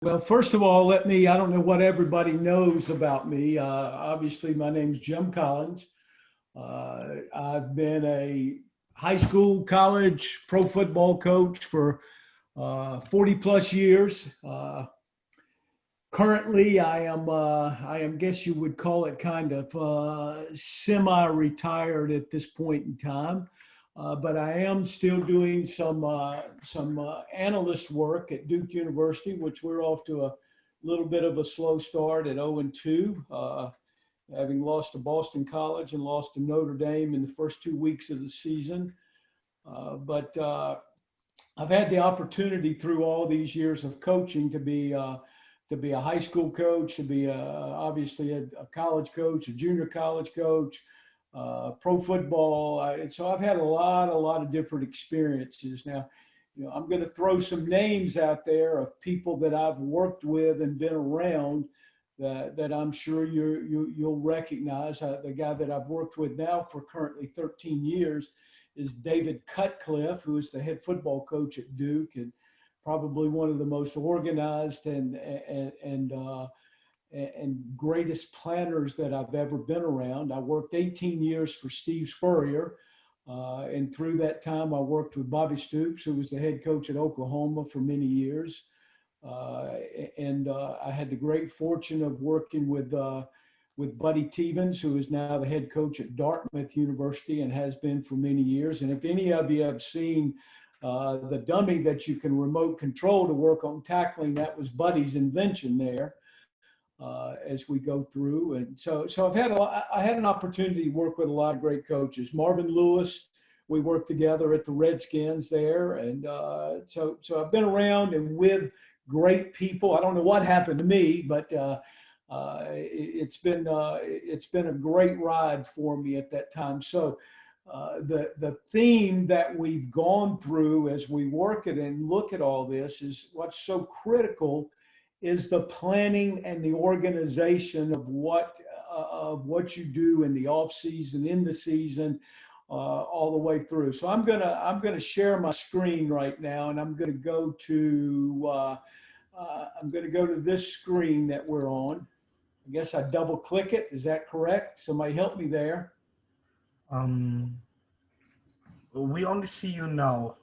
Well, first of all, I don't know what everybody knows about me. Obviously, my name's Jim Collins. I've been a high school, college, pro football coach for 40 plus years. Currently, guess you would call it kind of semi-retired at this point in time. But I am still doing some analyst work at Duke University, which we're off to a little bit of a slow start at 0-2, having lost to Boston College and lost to Notre Dame in the first 2 weeks of the season. But I've had the opportunity through all these years of coaching to be a high school coach, to be obviously a college coach, a junior college coach, pro football. So I've had a lot of different experiences. Now, I'm going to throw some names out there of people that I've worked with and been around that I'm sure you'll recognize. The guy that I've worked with now for currently 13 years is David Cutcliffe, who is the head football coach at Duke and probably one of the most organized and greatest planners that I've ever been around. I worked 18 years for Steve Spurrier. And through that time, I worked with Bobby Stoops, who was the head coach at Oklahoma for many years. I had the great fortune of working with Buddy Tevens, who is now the head coach at Dartmouth University and has been for many years. And if any of you have seen the dummy that you can remote control to work on tackling, that was Buddy's invention there. As we go through, and so I had an opportunity to work with a lot of great coaches. Marvin Lewis, we worked together at the Redskins there, and so I've been around and with great people. I don't know what happened to me, but it's been a great ride for me at that time. So the theme that we've gone through as we work it and look at all this is what's so critical is the planning and the organization of what you do in the off season, in the season, all the way through. So I'm gonna share my screen right now, and I'm gonna go to this screen that we're on. I guess I double click it. Is that correct? Somebody help me there. We only see you now.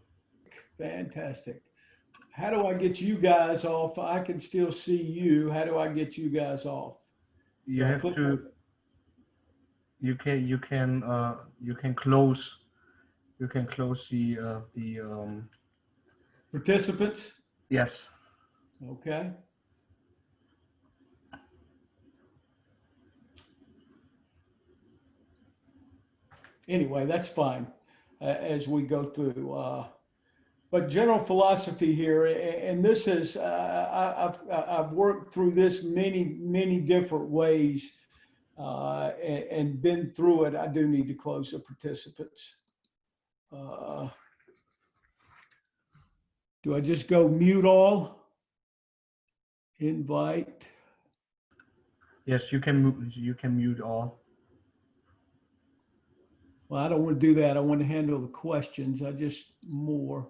Fantastic. How do I get you guys off? I can still see you. How do I get you guys off? You have to. You can close. You can close the. Participants. Yes. Okay. Anyway, that's fine as we go through. But general philosophy here, and this is, I've worked through this many different ways and been through it. I do need to close the participants. Do I just go mute all? Invite. Yes, you can mute all. Well, I don't want to do that. I want to handle the questions. I just more.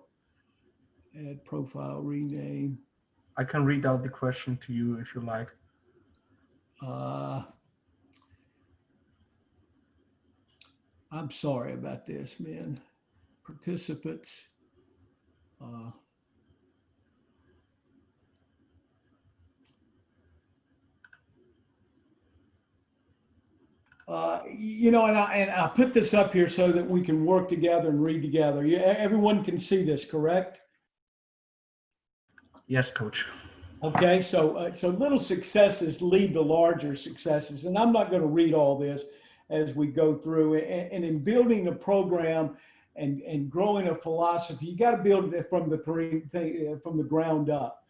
Add profile, rename. I can read out the question to you if you like. I'm sorry about this, man. Participants. And I put this up here so that we can work together and read together. Everyone can see this, correct? Yes, coach. Okay, so little successes lead to larger successes, and I'm not going to read all this as we go through. And in building a program and growing a philosophy, you got to build it from the ground up.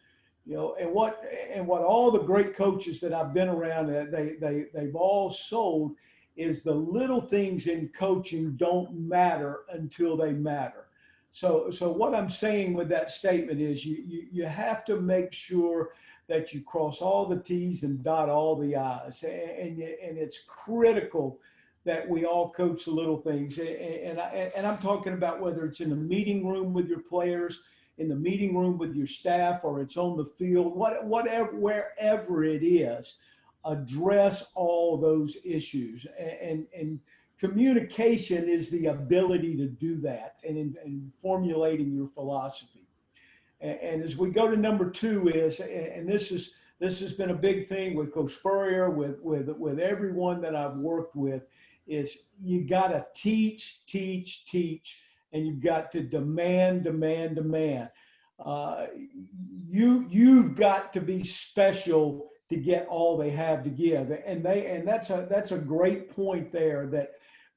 And what all the great coaches that I've been around, they've all sold is the little things in coaching don't matter until they matter. So what I'm saying with that statement is you have to make sure that you cross all the T's and dot all the I's, and it's critical that we all coach the little things. And I'm talking about whether it's in the meeting room with your players, in the meeting room with your staff, or it's on the field, whatever, wherever it is, address all those issues. And communication is the ability to do that, and in formulating your philosophy. And as we go to number two is, and this has been a big thing with Coach Spurrier, with everyone that I've worked with, is you got to teach, and you've got to demand. You've got to be special to get all they have to give, and that's a great point there, that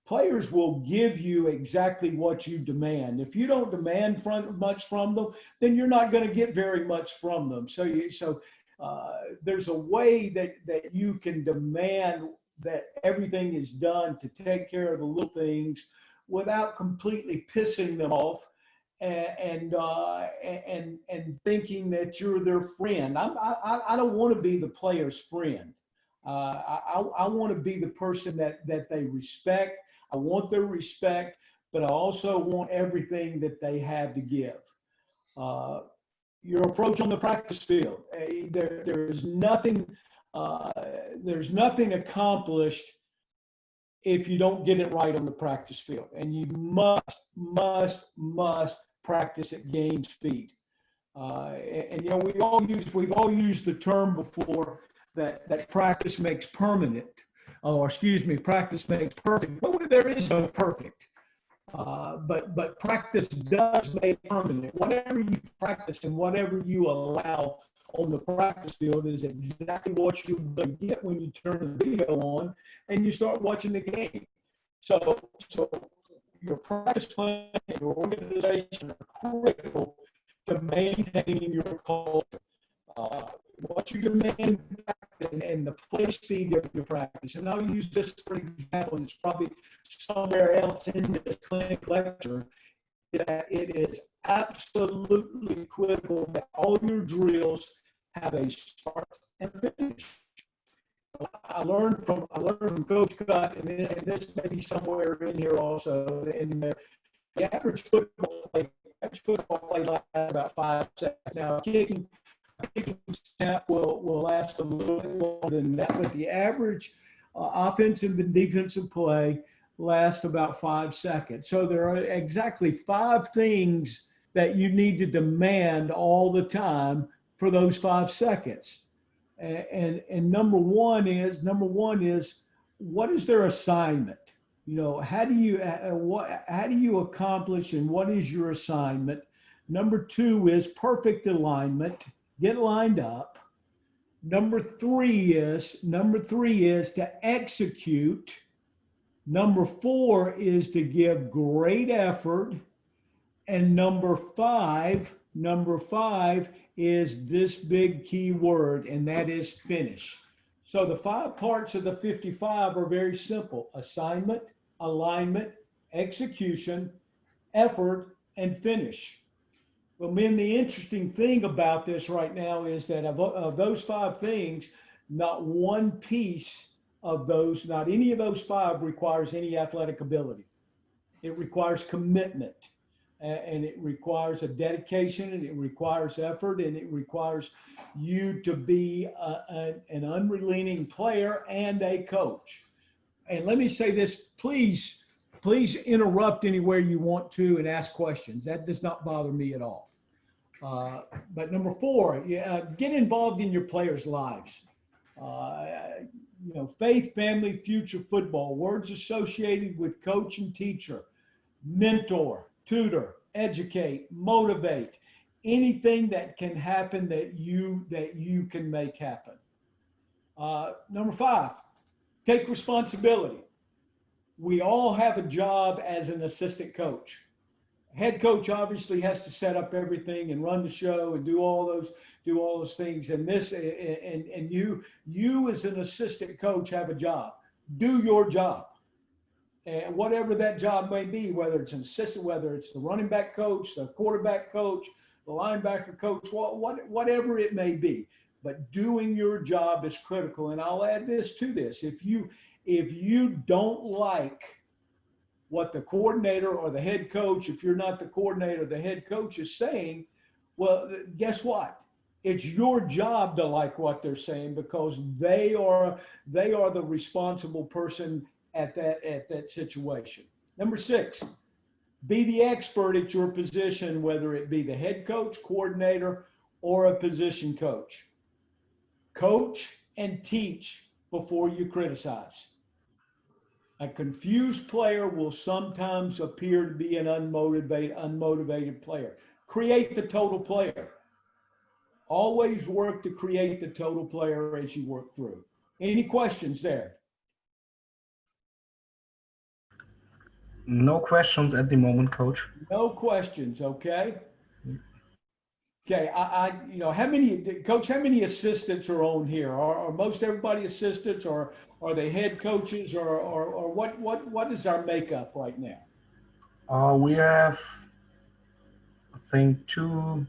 players will give you exactly what you demand. If you don't demand much from them, then you're not going to get very much from them. So there's a way that you can demand that everything is done to take care of the little things without completely pissing them off and thinking that you're their friend. I don't want to be the player's friend. I want to be the person that they respect. I want their respect, but I also want everything that they have to give. Your approach on the practice field, there's nothing accomplished if you don't get it right on the practice field, and you must practice at game speed. And you know, we've all used the term before that practice makes permanent. Or excuse me, practice makes perfect. Well, there is no perfect, but practice does make permanent. Whatever you practice and whatever you allow on the practice field is exactly what you're going to get when you turn the video on and you start watching the game. So your practice plan and your organization are critical to maintaining your culture. What you demand and the play speed of your practice. And I'll use this for example, and it's probably somewhere else in this clinic lecture, is that it is absolutely critical that all your drills have a start and finish. I learned from Coach Cut, and this may be somewhere in here also, in the average football play lasts about 5 seconds. Now, kicking snap will last a little bit longer than that, but the average offensive and defensive play lasts about 5 seconds. So there are exactly 5 things that you need to demand all the time for those 5 seconds. And number one is what is their assignment? You know, how do you accomplish, and what is your assignment? Number 2 is perfect alignment. Get lined up. Number three is to execute. Number 4 is to give great effort. And number five is this big key word, and that is finish. So the 5 parts of the 55 are very simple: assignment, alignment, execution, effort, and finish. Well, men, the interesting thing about this right now is that of those 5 things, not one piece of those, not any of those 5 requires any athletic ability. It requires commitment, and it requires a dedication, and it requires effort, and it requires you to be an unrelenting player and a coach. And let me say this, please interrupt anywhere you want to and ask questions. That does not bother me at all. But number 4, get involved in your players' lives. You know, faith, family, future, football, words associated with coach and teacher, mentor, tutor, educate, motivate, anything that can happen that you can make happen. Number 5, take responsibility. We all have a job as an assistant coach. Head coach obviously has to set up everything and run the show and do all those things. And you as an assistant coach have a job. Do your job, and whatever that job may be, whether it's an assistant, whether it's the running back coach, the quarterback coach, the linebacker coach, whatever it may be. But doing your job is critical. And I'll add this to this: if you don't like what the coordinator or the head coach, if you're not the coordinator, the head coach is saying, Well, guess what? It's your job to like what they're saying because they are the responsible person at that situation. Number six, be the expert at your position, whether it be the head coach, coordinator, or a position coach. Coach and teach before you criticize. A confused player will sometimes appear to be an unmotivated player. Create the total player. Always work to create the total player as you work through. Any questions there? No questions at the moment, Coach. No questions, okay? Okay, how many, Coach, how many assistants are on here? Are most everybody assistants, or are they head coaches, or what is our makeup right now? We have, I think, two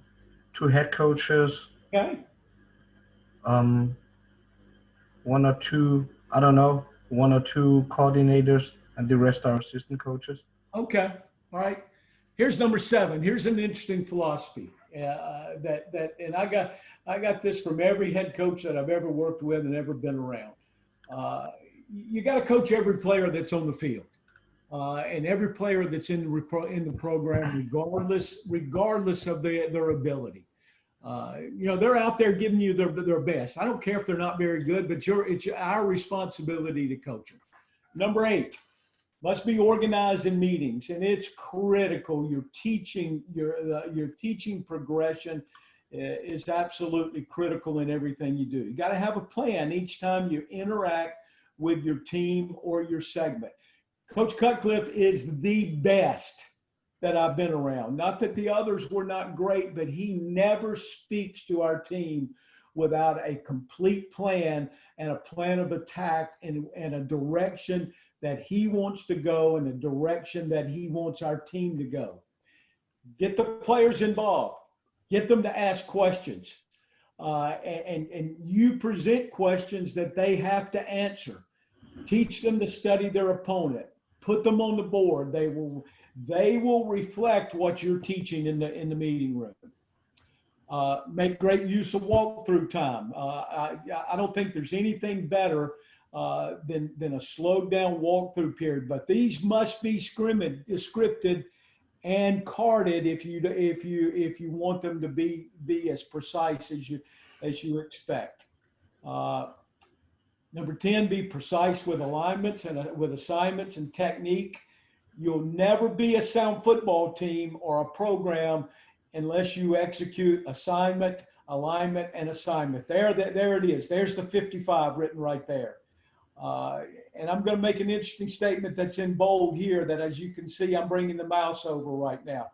head coaches, Okay, um, one or two, I don't know, one or two coordinators, and the rest are assistant coaches. okay, all right. Here's number seven. Here's an interesting philosophy and I got this from every head coach that I've ever worked with and ever been around. You got to coach every player that's on the field. And every player that's in the program, regardless of their ability. They're out there giving you their best. I don't care if they're not very good, but it's our responsibility to coach them. Number eight, must be organized in meetings, and it's critical. Your teaching progression is absolutely critical in everything you do. You got to have a plan each time you interact with your team or your segment. Coach Cutcliffe is the best that I've been around. Not that the others were not great, but he never speaks to our team without a complete plan and a plan of attack and a direction that he wants to go and a direction that he wants our team to go. Get the players involved. Get them to ask questions. And you present questions that they have to answer. Teach them to study their opponent. Put them on the board. They will reflect what you're teaching in the meeting room. Make great use of walkthrough time. I don't think there's anything better than a slowed down walkthrough period. But these must be scripted and carded if you want them to be as precise as you expect. Number 10, be precise with alignments and with assignments and technique. You'll never be a sound football team or a program unless you execute assignment, alignment, and assignment. There it is. There's the 55 written right there. And I'm going to make an interesting statement that's in bold here that, as you can see, I'm bringing the mouse over right now.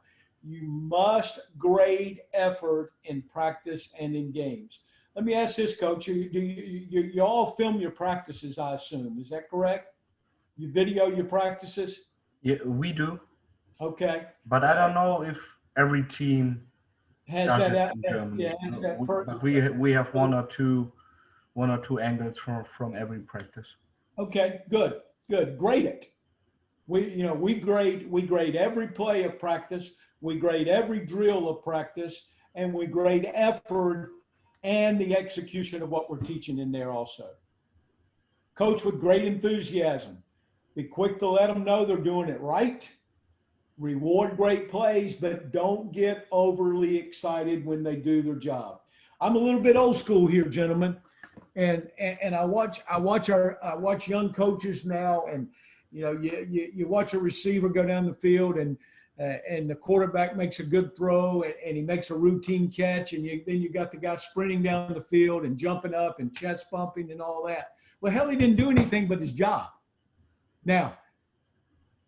You must grade effort in practice and in games. Let me ask this, Coach. You all film your practices, I assume. Is that correct? You video your practices? Yeah, we do. Okay. But I don't know if every team Has does that it out? in Germany. Yeah, has that But we have one or two angles from every practice. Okay, good. Grade it. We grade every play of practice. We grade every drill of practice, and we grade effort and the execution of what we're teaching in there also. Coach with great enthusiasm. Be quick to let them know they're doing it right. Reward great plays, but don't get overly excited when they do their job. I'm a little bit old school here, gentlemen, and I watch young coaches now, and you watch a receiver go down the field and the quarterback makes a good throw and he makes a routine catch, and then you got the guy sprinting down the field and jumping up and chest bumping and all that. Well, hell, he didn't do anything but his job. Now,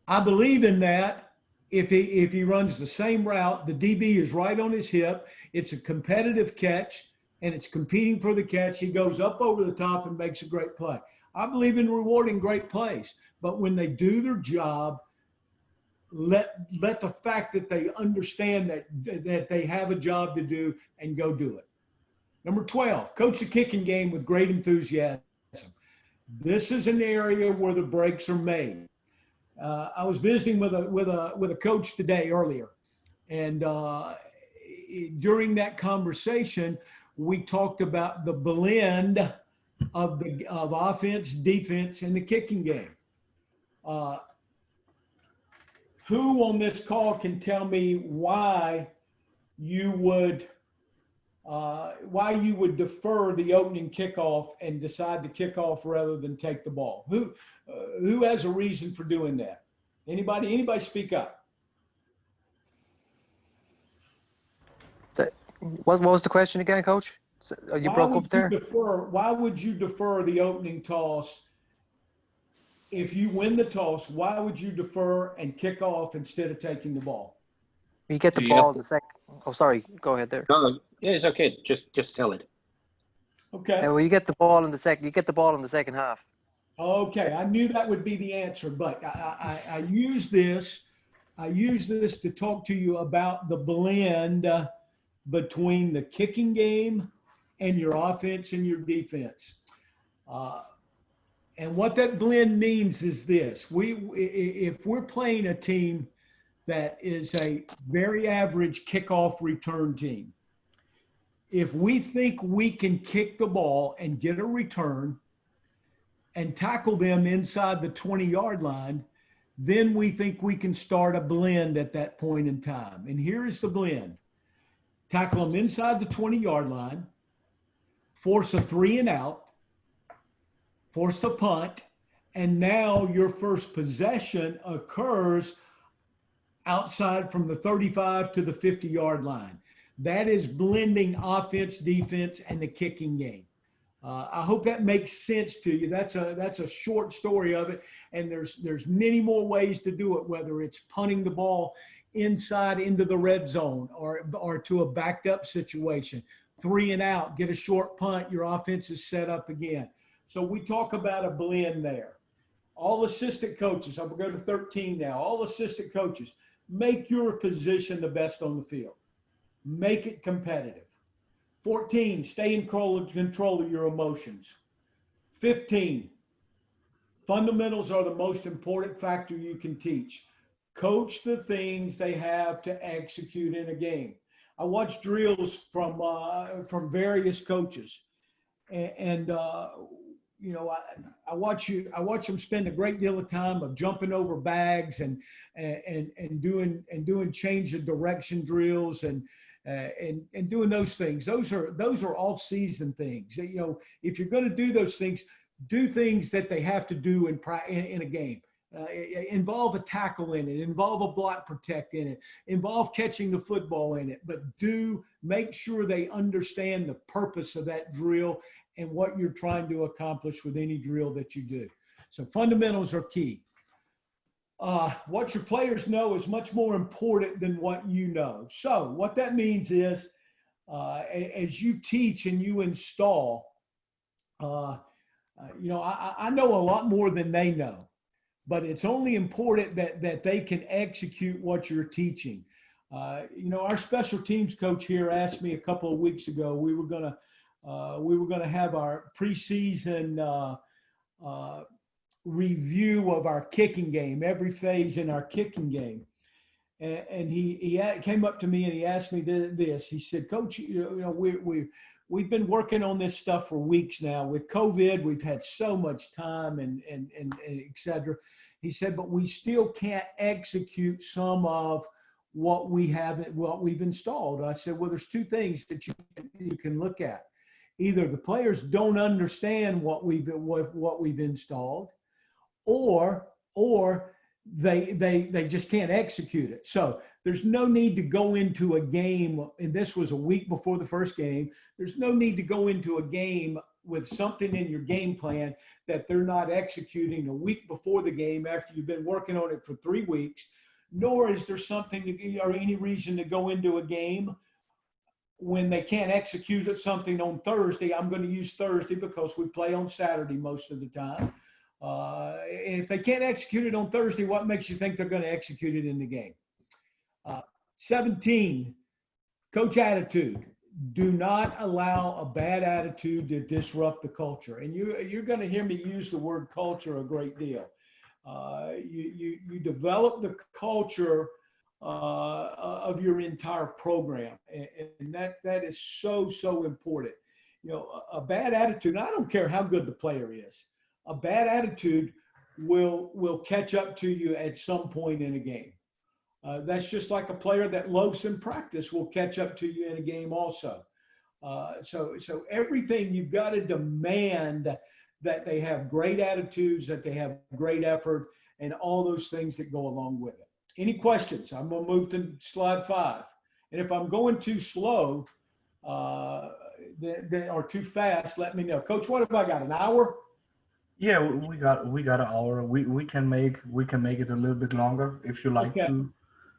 I believe in that. If he runs the same route, the DB is right on his hip. It's a competitive catch, and it's competing for the catch. He goes up over the top and makes a great play. I believe in rewarding great plays, but when they do their job, let the fact that they understand that they have a job to do and go do it. Number 12, coach the kicking game with great enthusiasm. This is an area where the breaks are made. I was visiting with a coach today earlier, and during that conversation, we talked about the blend of offense, defense, and the kicking game. Who on this call can tell me why you would defer the opening kickoff and decide to kick off rather than take the ball? Who has a reason for doing that? Anybody speak up. What was the question again, Coach? So, you broke up there. Why would you defer the opening toss? If you win the toss, why would you defer and kick off instead of taking the ball? You get the ball in the second. Oh, sorry. Go ahead there. No, yeah, it's okay. Just tell it. Okay. Well, you get the ball in the second. You get the ball in the second half. Okay, I knew that would be the answer, but I use this to talk to you about the blend between the kicking game and your offense and your defense. And what that blend means is this: if we're playing a team that is a very average kickoff return team, if we think we can kick the ball and get a return and tackle them inside the 20-yard line, then we think we can start a blend at that point in time. And here is the blend. Tackle them inside the 20-yard line, force a 3 and out, force the punt, and now your first possession occurs outside from the 35 to the 50-yard line. That is blending offense, defense, and the kicking game. I hope that makes sense to you. That's a short story of it, and there's many more ways to do it, whether it's punting the ball inside into the red zone or to a backed up situation. 3 and out, get a short punt, your offense is set up again. So we talk about a blend there. All assistant coaches, I'm going to go to 13 now. All assistant coaches, make your position the best on the field. Make it competitive. 14, stay in control of your emotions. 15, fundamentals are the most important factor you can teach. Coach the things they have to execute in a game. I watch drills from various coaches, and you know, I watch them spend a great deal of time of jumping over bags and doing change of direction drills and doing those things. Those are off-season things. You know, if you're going to do those things, do things that they have to do in a game. Involve a tackle in it, involve a block protect in it, involve catching the football in it, but make sure they understand the purpose of that drill and what you're trying to accomplish with any drill that you do. So fundamentals are key. What your players know is much more important than what you know. So what that means is, as you teach and you install, you know, I know a lot more than they know, but it's only important that they can execute what you're teaching. You know, our special teams coach here asked me a couple of weeks ago, we were gonna have our preseason review of our kicking game, every phase in our kicking game. And he came up to me and he asked me this. He said, Coach, you know, we've been working on this stuff for weeks now. With COVID, we've had so much time and et cetera. He said, but we still can't execute some of what we've installed. I said, well, there's two things that you can look at. Either the players don't understand what we've installed, or they just can't execute it. So there's no need to go into a game, and this was a week before the first game. There's no need to go into a game with something in your game plan that they're not executing a week before the game after you've been working on it for 3 weeks, nor is there something or any reason to go into a game when they can't execute something on Thursday. I'm going to use Thursday because we play on Saturday most of the time. And if they can't execute it on Thursday, what makes you think they're going to execute it in the game? 17, coach attitude. Do not allow a bad attitude to disrupt the culture. And you're going to hear me use the word culture a great deal. You develop the culture of your entire program. And that is so important. You know, a bad attitude, and I don't care how good the player is, a bad attitude will catch up to you at some point in a game. That's just like a player that loafs in practice will catch up to you in a game also. So everything you've got to demand that they have great attitudes, that they have great effort, and all those things that go along with it. Any questions? I'm going to move to slide 5. And if I'm going too slow or too fast, let me know. Coach, what have I got? An hour? Yeah, we got an hour. We can make it a little bit longer if you like Okay. to.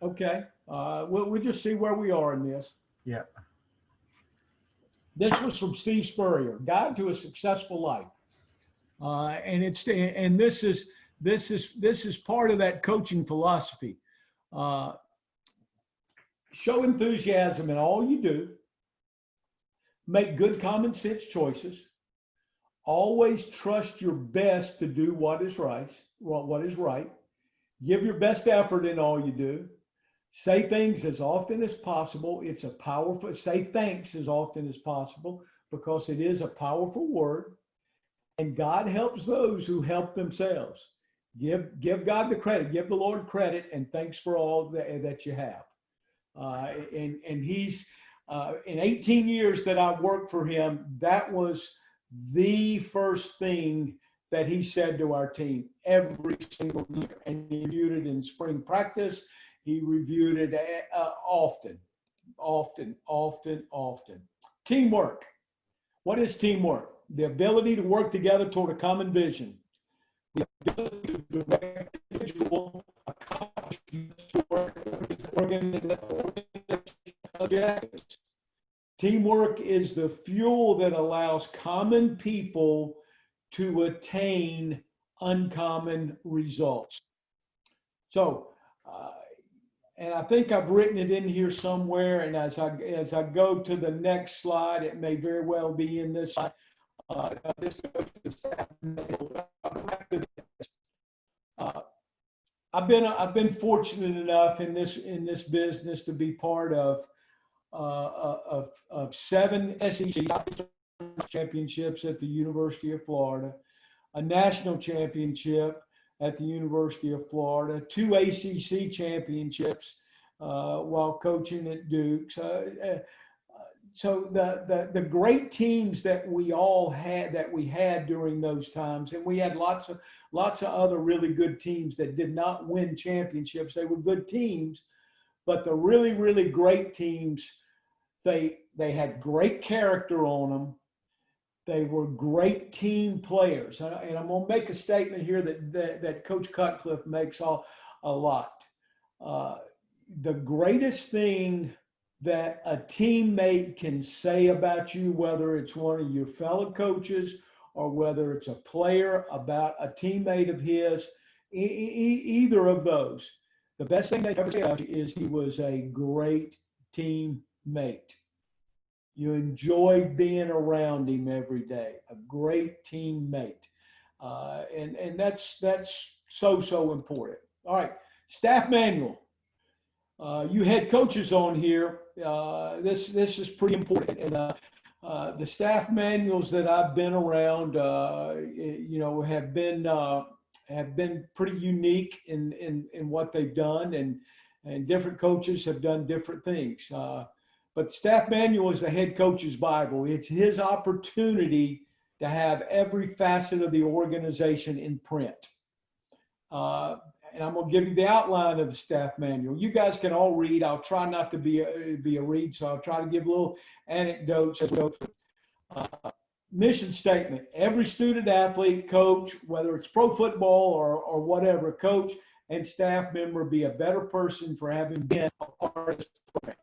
Okay. We'll just see where we are in this. Yeah. This was from Steve Spurrier, Guide to a Successful Life. And this is part of that coaching philosophy. Show enthusiasm in all you do. Make good common sense choices. Always trust your best to do what is right. Give your best effort in all you do. Say things as often as possible. Say thanks as often as possible because it is a powerful word. And God helps those who help themselves. Give God the credit, give the Lord credit, and thanks for all that you have. And he's, in 18 years that I've worked for him, that was the first thing that he said to our team every single year. And he reviewed it in spring practice. He reviewed it often. Teamwork. What is teamwork? The ability to work together toward a common vision. The ability to direct individual accomplishments toward organizational objectives. Teamwork is the fuel that allows common people to attain uncommon results. So, and I think I've written it in here somewhere. And as I go to the next slide, it may very well be in this slide. This goes to the staff. I've been fortunate enough in this business to be part of 7 SEC championships at the University of Florida, a national championship at the University of Florida, 2 ACC championships while coaching at Duke. So the great teams that we had during those times, and we had lots of other really good teams that did not win championships. They were good teams, but the really, really great teams, they had great character on them. They were great team players. And I'm going to make a statement here that Coach Cutcliffe makes a lot. The greatest thing that a teammate can say about you, whether it's one of your fellow coaches or whether it's a player about a teammate of his, either of those, the best thing they can ever say about you is he was a great teammate. You enjoyed being around him every day, a great teammate. And that's so important. All right, staff manual. You had coaches on here. This is pretty important. And the staff manuals that I've been around, have been pretty unique in what they've done, and different coaches have done different things. But the staff manual is the head coach's Bible. It's his opportunity to have every facet of the organization in print. And I'm going to give you the outline of the staff manual. You guys can all read. I'll try not to be a read, so I'll try to give little anecdotes as we go through. Mission statement. Every student, athlete, coach, whether it's pro football or whatever, coach and staff member be a better person for having been a part of this program.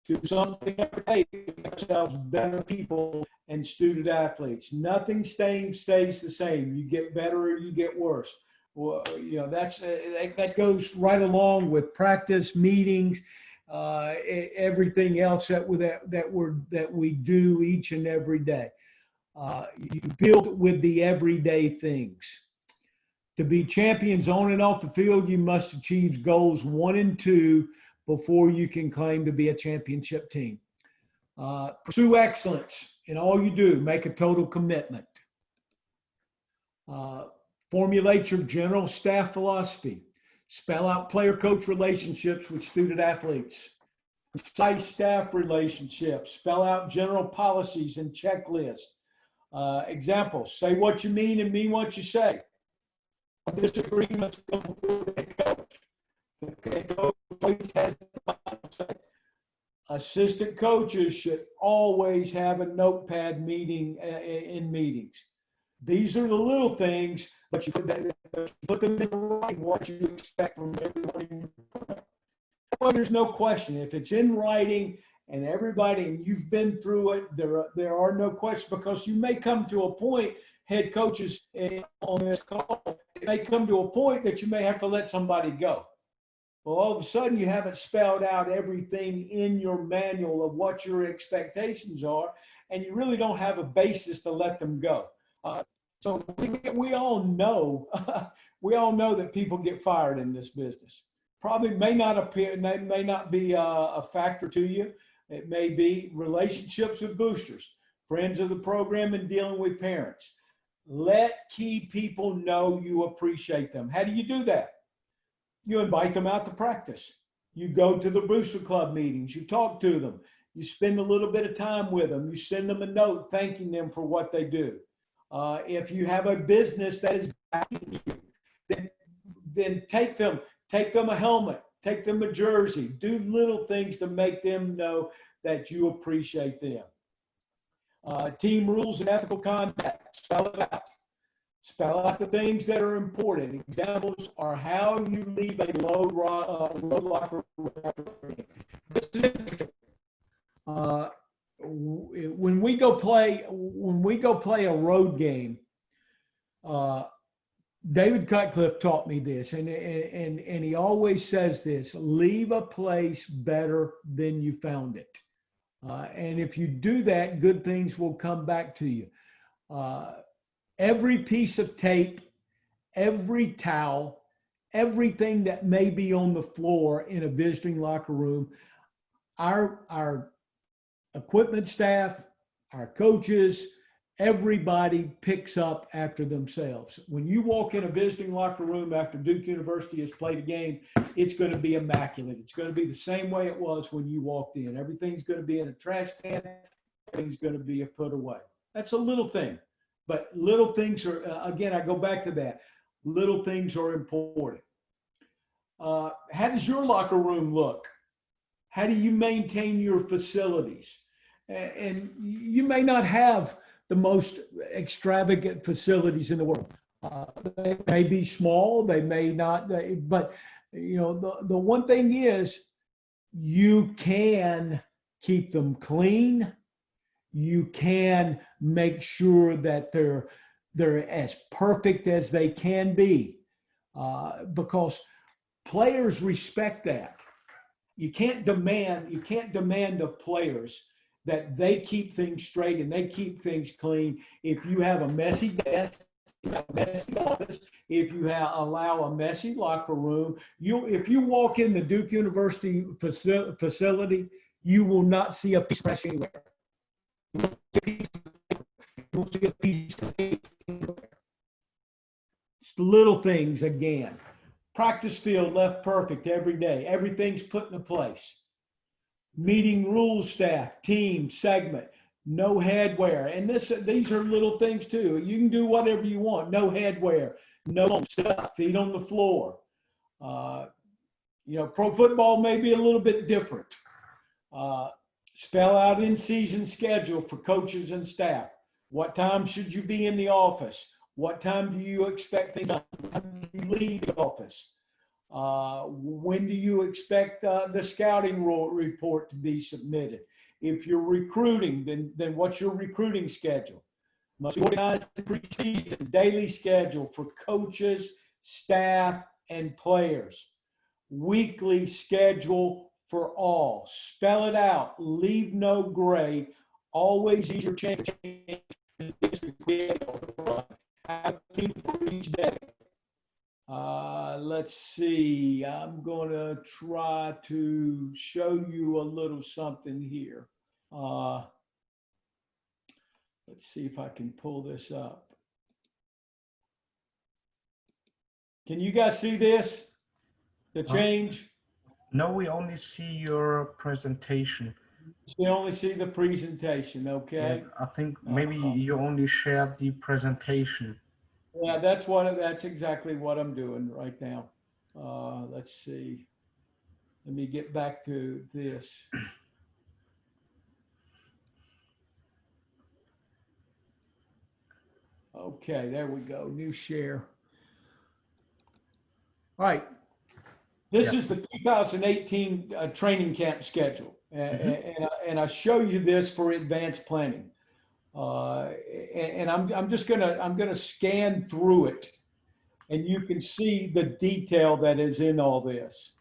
Do something every day to make ourselves better people and student athletes. Nothing stays the same. You get better or you get worse. Well, that goes right along with practice, meetings, everything else that we do each and every day. You build with the everyday things. To be champions on and off the field, you must achieve goals 1 and 2 before you can claim to be a championship team. Pursue excellence in all you do. Make a total commitment. Formulate your general staff philosophy. Spell out player-coach relationships with student athletes. Precise staff relationships. Spell out general policies and checklists. Examples: say what you mean and mean what you say. Disagreements go before the head coach. The head coach always has the final say. Assistant coaches should always have a notepad meeting in meetings. These are the little things, but you put them in writing what you expect from everyone in your program. Well, there's no question. If it's in writing and everybody, and you've been through it, there are no questions, because you may come to a point, head coaches on this call, it may come to a point that you may have to let somebody go. Well, all of a sudden you haven't spelled out everything in your manual of what your expectations are, and you really don't have a basis to let them go. So we all know, we all know that people get fired in this business. Probably may not be a factor to you. It may be relationships with boosters, friends of the program, and dealing with parents. Let key people know you appreciate them. How do you do that? You invite them out to practice. You go to the booster club meetings. You talk to them. You spend a little bit of time with them. You send them a note thanking them for what they do. If you have a business that is backing you, then take them a helmet, take them a jersey, do little things to make them know that you appreciate them. Team rules and ethical conduct, spell it out. Spell out the things that are important. Examples are how you leave a load locker room. This is interesting. When we go play a road game, David Cutcliffe taught me this, and he always says this: leave a place better than you found it. And if you do that, good things will come back to you. Every piece of tape, every towel, everything that may be on the floor in a visiting locker room, our equipment staff, our coaches, everybody picks up after themselves. When you walk in a visiting locker room after Duke University has played a game, it's going to be immaculate. It's going to be the same way it was when you walked in. Everything's going to be in a trash can. Everything's going to be put away. That's a little thing. But little things are, again, I go back to that. Little things are important. How does your locker room look? How do you maintain your facilities? And you may not have the most extravagant facilities in the world. They may be small, they may not, but you know, the one thing is you can keep them clean. You can make sure that they're as perfect as they can be, because players respect that. You can't demand of players that they keep things straight and they keep things clean. If you have a messy desk, a messy office, if you allow a messy locker room, if you walk in the Duke University facility, you will not see a piece of trash anywhere. You won't see a piece of tape anywhere. It's little things again. Practice field left perfect every day. Everything's put in place. Meeting rules staff, team, segment, no headwear. And these are little things too. You can do whatever you want. No headwear, no stuff, feet on the floor. Pro football may be a little bit different. Spell out in-season schedule for coaches and staff. What time should you be in the office? What time do you expect things done? When do you leave the office? When do you expect the scouting report to be submitted? If you're recruiting, then what's your recruiting schedule? Must be organized the preseason daily schedule for coaches, staff, and players. Weekly schedule for all. Spell it out. Leave no gray. Always use your change to create a run. Have a team for each day. Let's see. I'm going to try to show you a little something here. Let's see if I can pull this up. Can you guys see this? The change? No, we only see your presentation. You only see the presentation, okay? Yeah, I think maybe you only shared the presentation. Yeah, that's exactly what I'm doing right now. Let's see. Let me get back to this. Okay, there we go. New share. All right. This is the 2018 training camp schedule. And I show you this for advanced planning. And I'm just gonna scan through it, and you can see the detail that is in all this.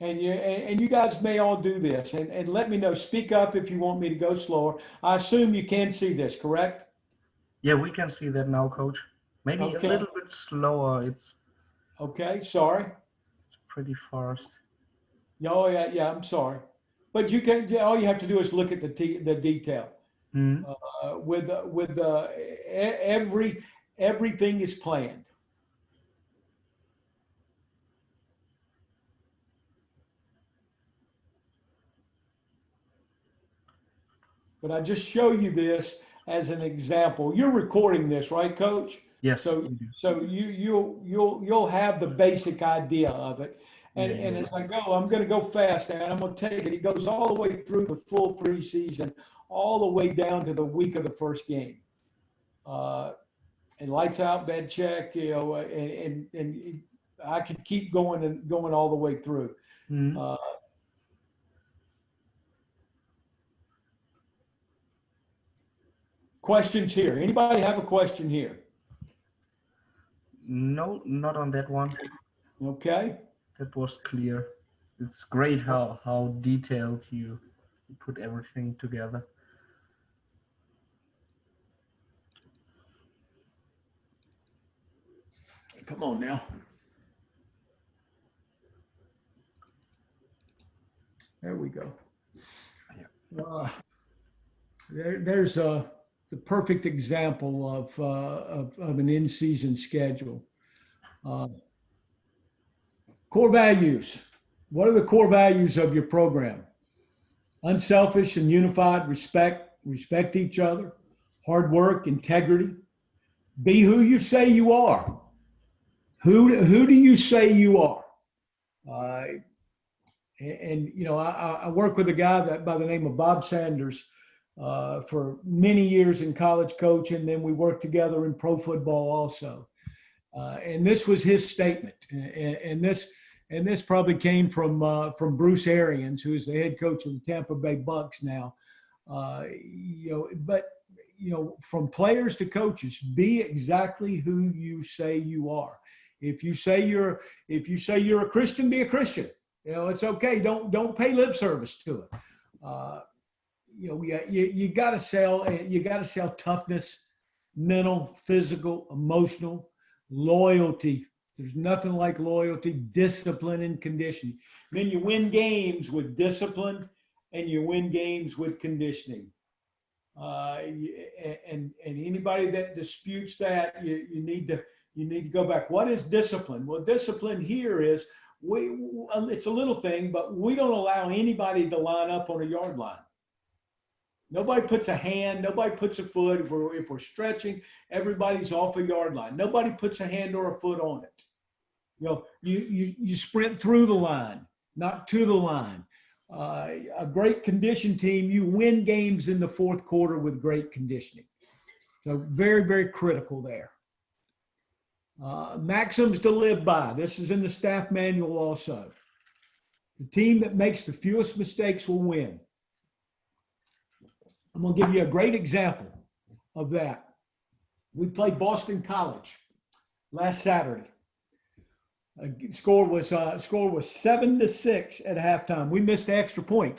And you guys may all do this, and let me know. Speak up if you want me to go slower. I assume you can see this, correct? Yeah, we can see that now, Coach. Maybe a little bit slower. It's okay. Sorry. It's pretty fast. Oh yeah. I'm sorry, but you can. All you have to do is look at the detail. With everything is planned. But I just show you this as an example. You're recording this, right, Coach? Yes. So you'll have the basic idea of it. And as I go, I'm going to go fast, and I'm going to take it. It goes all the way through the full preseason, all the way down to the week of the first game. And lights out, bed check, and I could keep going and going all the way through. Questions here? Anybody have a question here? No, not on that one. Okay. That was clear. It's great how detailed you put everything together. Come on now. There we go. There's the perfect example of an in-season schedule. Core values. What are the core values of your program? Unselfish and unified, respect each other, hard work, integrity. Be who you say you are. Who do you say you are? And you know, I work with a guy by the name of Bob Sanders for many years in college coaching, and then we worked together in pro football also. And this was his statement, and this probably came from Bruce Arians, who is the head coach of the Tampa Bay Bucks now. But from players to coaches, be exactly who you say you are. If you say you're a Christian, be a Christian. It's okay. Don't pay lip service to it. You got to sell. You got to sell toughness, mental, physical, emotional, loyalty. There's nothing like loyalty, discipline, and conditioning. Then you win games with discipline, and you win games with conditioning. And anybody that disputes that, you need to go back. What is discipline? Well, discipline here is it's a little thing, but we don't allow anybody to line up on a yard line. Nobody puts a hand, nobody puts a foot. If we're stretching, everybody's off a yard line. Nobody puts a hand or a foot on it. You sprint through the line, not to the line. A great conditioned team, you win games in the fourth quarter with great conditioning. So very, very critical there. Maxims to live by. This is in the staff manual also. The team that makes the fewest mistakes will win. I'm going to give you a great example of that. We played Boston College last Saturday. Score was 7-6 at halftime. We missed the extra point.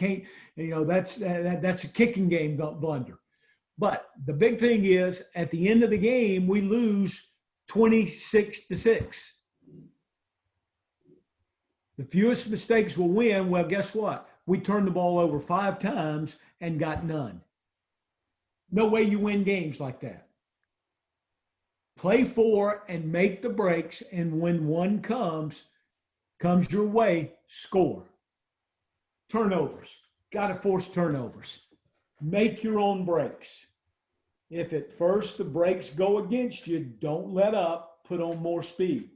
That's a kicking game blunder. But the big thing is, at the end of the game, we lose 26-6. The fewest mistakes will win. Well, guess what? We turned the ball over 5 times and got none. No way you win games like that. Play 4 and make the breaks, and when one comes your way, score. Turnovers. Got to force turnovers. Make your own breaks. If at first the breaks go against you, don't let up. Put on more speed.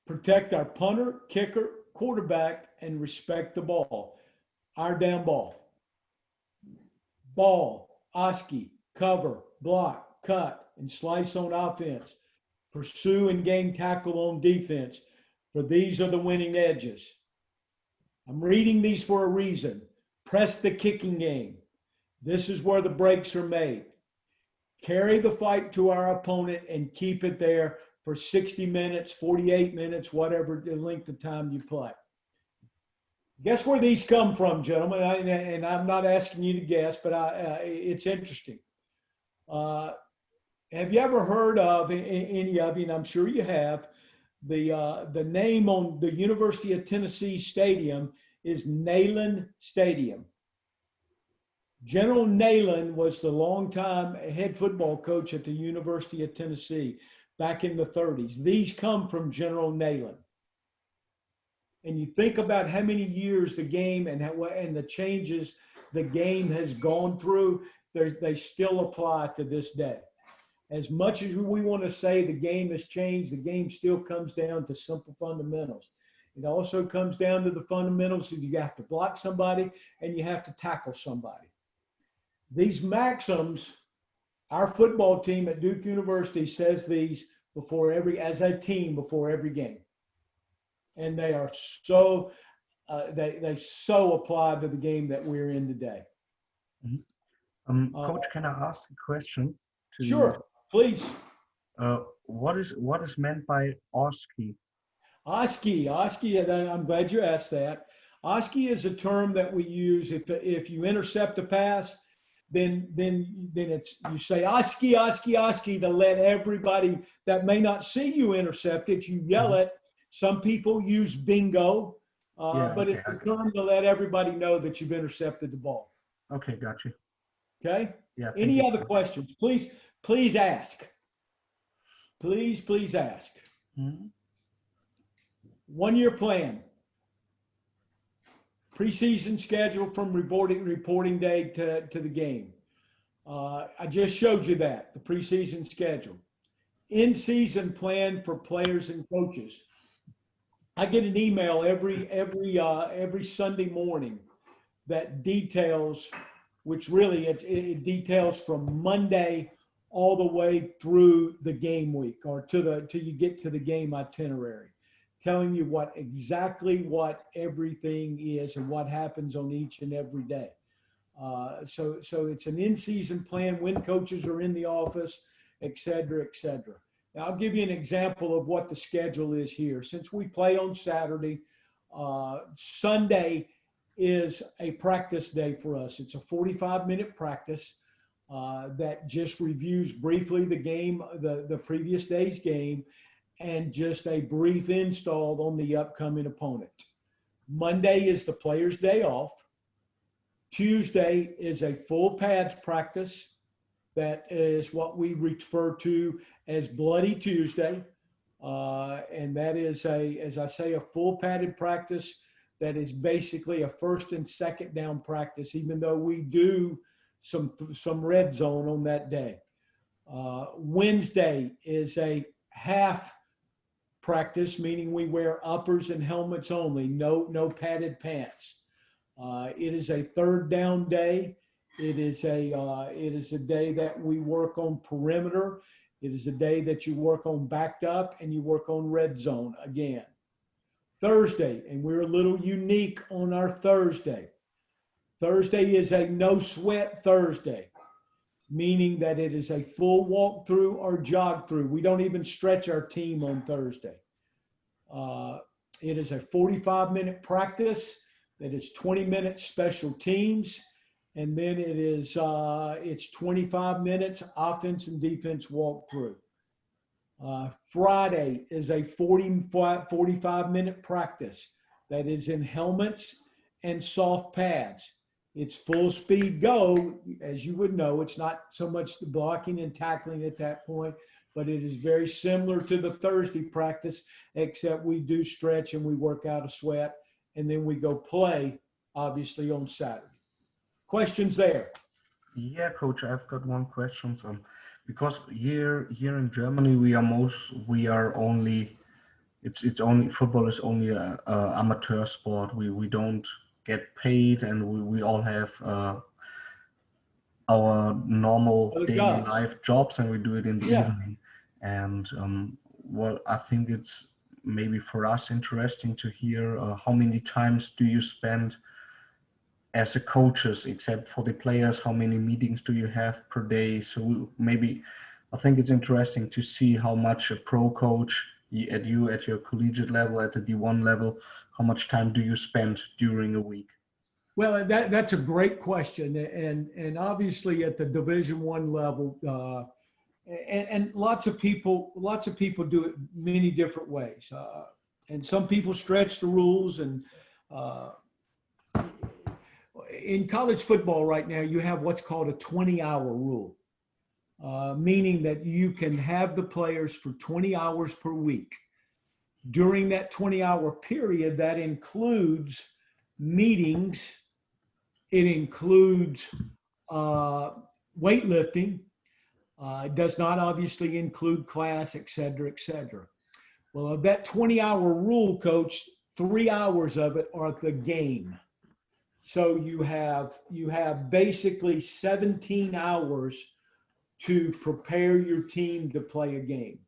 Protect our punter, kicker, quarterback, and respect the ball. Our down ball. Ball, Oski, cover, block, cut, and slice on offense. Pursue and gain tackle on defense. For these are the winning edges. I'm reading these for a reason. Press the kicking game. This is where the breaks are made. Carry the fight to our opponent and keep it there for 60 minutes, 48 minutes, whatever the length of time you play. Guess where these come from, gentlemen? And I'm not asking you to guess, but it's interesting. Have you ever heard of any of you, and I'm sure you have, the name on the University of Tennessee Stadium is Neyland Stadium. General Neyland was the longtime head football coach at the University of Tennessee back in the 30s. These come from General Neyland. And you think about how many years the game and the changes the game has gone through, they still apply to this day. As much as we want to say the game has changed, the game still comes down to simple fundamentals. It also comes down to the fundamentals that you have to block somebody and you have to tackle somebody. These maxims, our football team at Duke University says these as a team before every game. And they are so, they so apply to the game that we're in today. Mm-hmm. Coach, can I ask a question to you? Sure, please. What is meant by OSCE? OSCE, I'm glad you asked that. OSCE is a term that we use if you intercept a pass, then it's, you say OSCE to let everybody that may not see you intercept it, you yell it. Some people use bingo, but it's a term to let everybody know that you've intercepted the ball. Okay, got you. Okay? Yeah. Any other questions? Please ask. Please ask. Mm-hmm. 1-year plan. Preseason schedule from reporting day to the game. I just showed you that, the preseason schedule. In-season plan for players and coaches. I get an email every Sunday morning that details, which really it details from Monday all the way through the game week or till you get to the game itinerary, telling you exactly what everything is and what happens on each and every day. So it's an in-season plan when coaches are in the office, et cetera, et cetera. Now, I'll give you an example of what the schedule is here. Since we play on Saturday, Sunday is a practice day for us. It's a 45-minute practice that just reviews briefly the game, the previous day's game, and just a brief install on the upcoming opponent. Monday is the player's day off. Tuesday is a full pads practice. That is what we refer to as Bloody Tuesday. And that is as I say, a full padded practice that is basically a first and second down practice, even though we do some red zone on that day. Wednesday is a half practice, meaning we wear uppers and helmets only, no padded pants. It is a third down day. It is a day that we work on perimeter. It is a day that you work on backed up and you work on red zone again. Thursday, and we're a little unique on our Thursday. Thursday is a no sweat Thursday, meaning that it is a full walkthrough or jog through. We don't even stretch our team on Thursday. It is a 45-minute practice that is 20 minutes special teams. And then it's 25 minutes offense and defense walkthrough. Friday is a 45-minute practice that is in helmets and soft pads. It's full speed go, as you would know. It's not so much the blocking and tackling at that point, but it is very similar to the Thursday practice, except we do stretch and we work out a sweat, and then we go play, obviously, on Saturday. Questions there? Yeah, coach, I've got one question. Because here in Germany we are only it's only football is only a amateur sport. We don't get paid, and we all have our normal Other daily jobs. life jobs, and we do it in the Yeah. evening. And well, I think it's maybe for us interesting to hear how many times do you spend as a coaches, except for the players, how many meetings do you have per day? So maybe I think it's interesting to see how much a pro coach at your collegiate level, at the D1 level, how much time do you spend during a week? Well, that's a great question, and obviously at the Division I level, and lots of people do it many different ways, and some people stretch the rules. And in college football right now, you have what's called a 20-hour rule, meaning that you can have the players for 20 hours per week. During that 20-hour period, that includes meetings. It includes weightlifting. It does not obviously include class, et cetera, et cetera. Well, of that 20-hour rule, coach, 3 hours of it are the game. So you have basically 17 hours to prepare your team to play a game.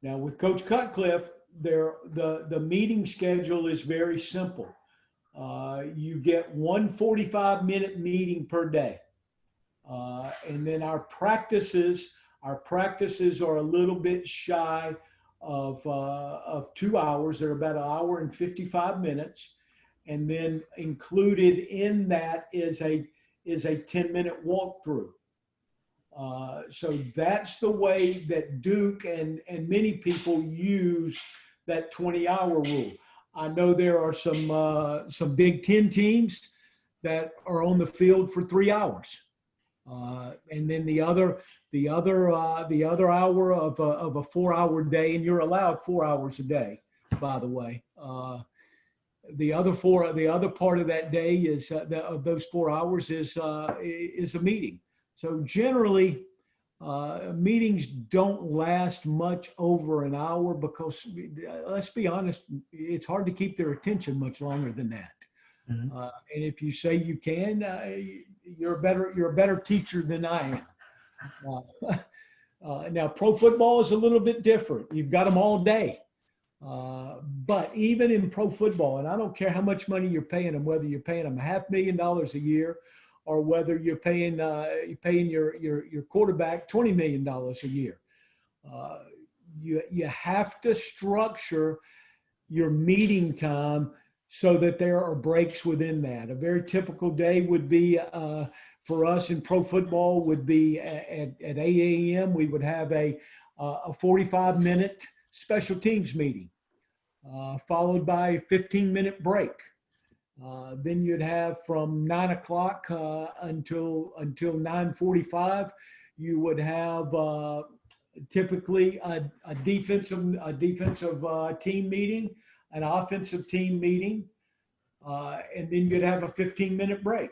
Now with Coach Cutcliffe, the meeting schedule is very simple. You get one 45-minute meeting per day. And then our practices are a little bit shy of 2 hours. They're about an hour and 55 minutes. And then included in that is a 10-minute walkthrough. So that's the way that Duke and many people use that 20-hour rule. I know there are some Big Ten teams that are on the field for 3 hours, and then the other hour of a 4-hour day, and you're allowed 4 hours a day, by the way. The other part of that day is of those 4 hours is a meeting. So generally, meetings don't last much over an hour because, let's be honest, it's hard to keep their attention much longer than that. Mm-hmm. And if you say you can, you're a better teacher than I am. Now, pro football is a little bit different. You've got them all day. But even in pro football, and I don't care how much money you're paying them, whether you're paying them $500,000 a year or whether you're paying your quarterback $20 million a year. You have to structure your meeting time so that there are breaks within that. A very typical day would be for us in pro football would be at 8 a.m. We would have a 45-minute special teams meeting, followed by a 15-minute break. Then you'd have from 9 o'clock until 9:45. You would have typically a defensive team meeting, an offensive team meeting, and then you'd have a 15-minute break.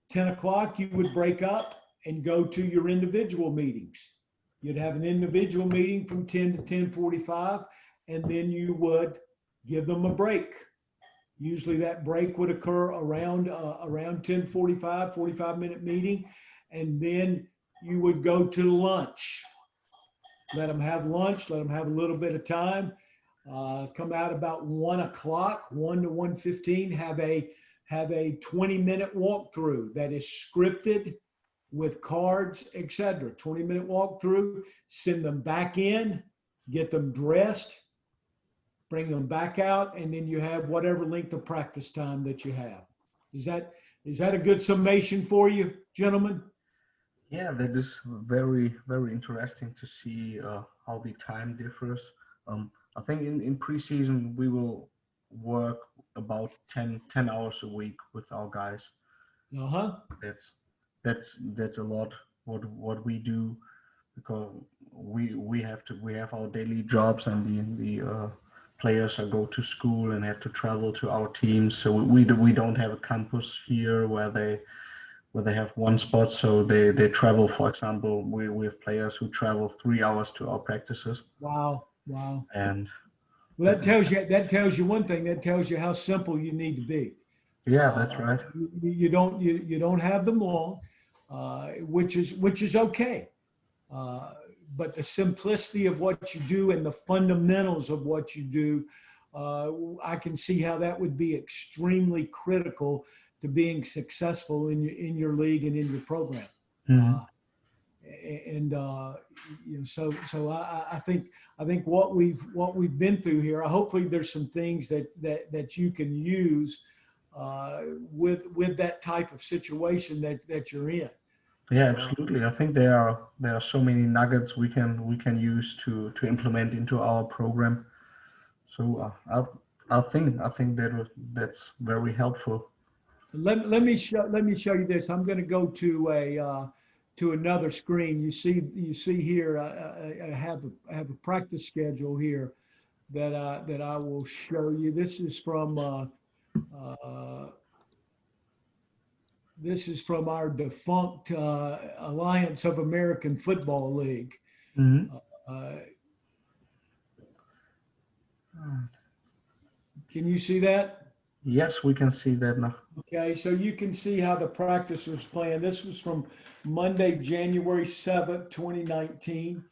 10 o'clock, you would break up and go to your individual meetings. You'd have an individual meeting from 10 to 10:45, and then you would give them a break. Usually that break would occur around 10:45, 45-minute meeting, and then you would go to lunch. Let them have lunch, let them have a little bit of time, come out about 1 o'clock, 1 to 1:15, have a 20-minute walkthrough that is scripted with cards, etc. 20-minute walkthrough, send them back in, get them dressed, bring them back out, and then you have whatever length of practice time that you have. Is that a good summation for you, gentlemen? Yeah, that is very, very interesting to see how the time differs. I think in preseason we will work about 10 hours a week with our guys. Uh-huh. That's that's a lot what we do because we have our daily jobs and the players go to school and have to travel to our teams. So we don't have a campus here where they have one spot. So they travel. For example, we have players who travel 3 hours to our practices, Wow. Wow. and Well, that tells you one thing. That tells you how simple you need to be. yeah, that's right. You don't have them long, which is okay. Uh, but the simplicity of what you do and the fundamentals of what you do, I can see how that would be extremely critical to being successful in your league and in your program. Mhm. And so I think what we've been through here. Hopefully, there's some things that you can use with that type of situation that you're in. Yeah, absolutely. I think there are so many nuggets we can use to implement into our program. So I think that's very helpful. Let me show you this. I'm going to go to another screen. You see here. I have a practice schedule here that I will show you. This is from our defunct Alliance of American Football League. Mhm. Uh, can you see that? Yes, we can see that now. Okay, so you can see how the practice was planned. This was from Monday, January 7th, 2019.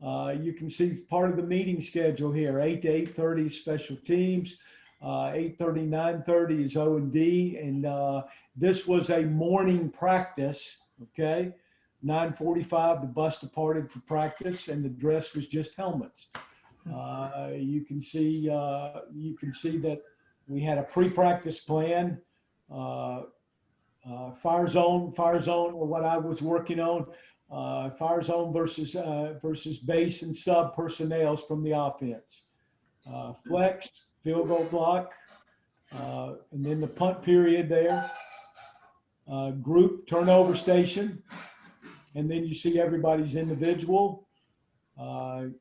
You can see part of the meeting schedule here, 8 to 8:30 special teams, 8:30, 9:30 is O&D, and this was a morning practice, okay? 9:45, the bus departed for practice, and the dress was just helmets. You can see that we had a pre-practice plan, uh, fire zone, or what I was working on, fire zone versus base and sub personnels from the offense, flex, field goal block, and then the punt period there, group turnover station, and then you see everybody's individual,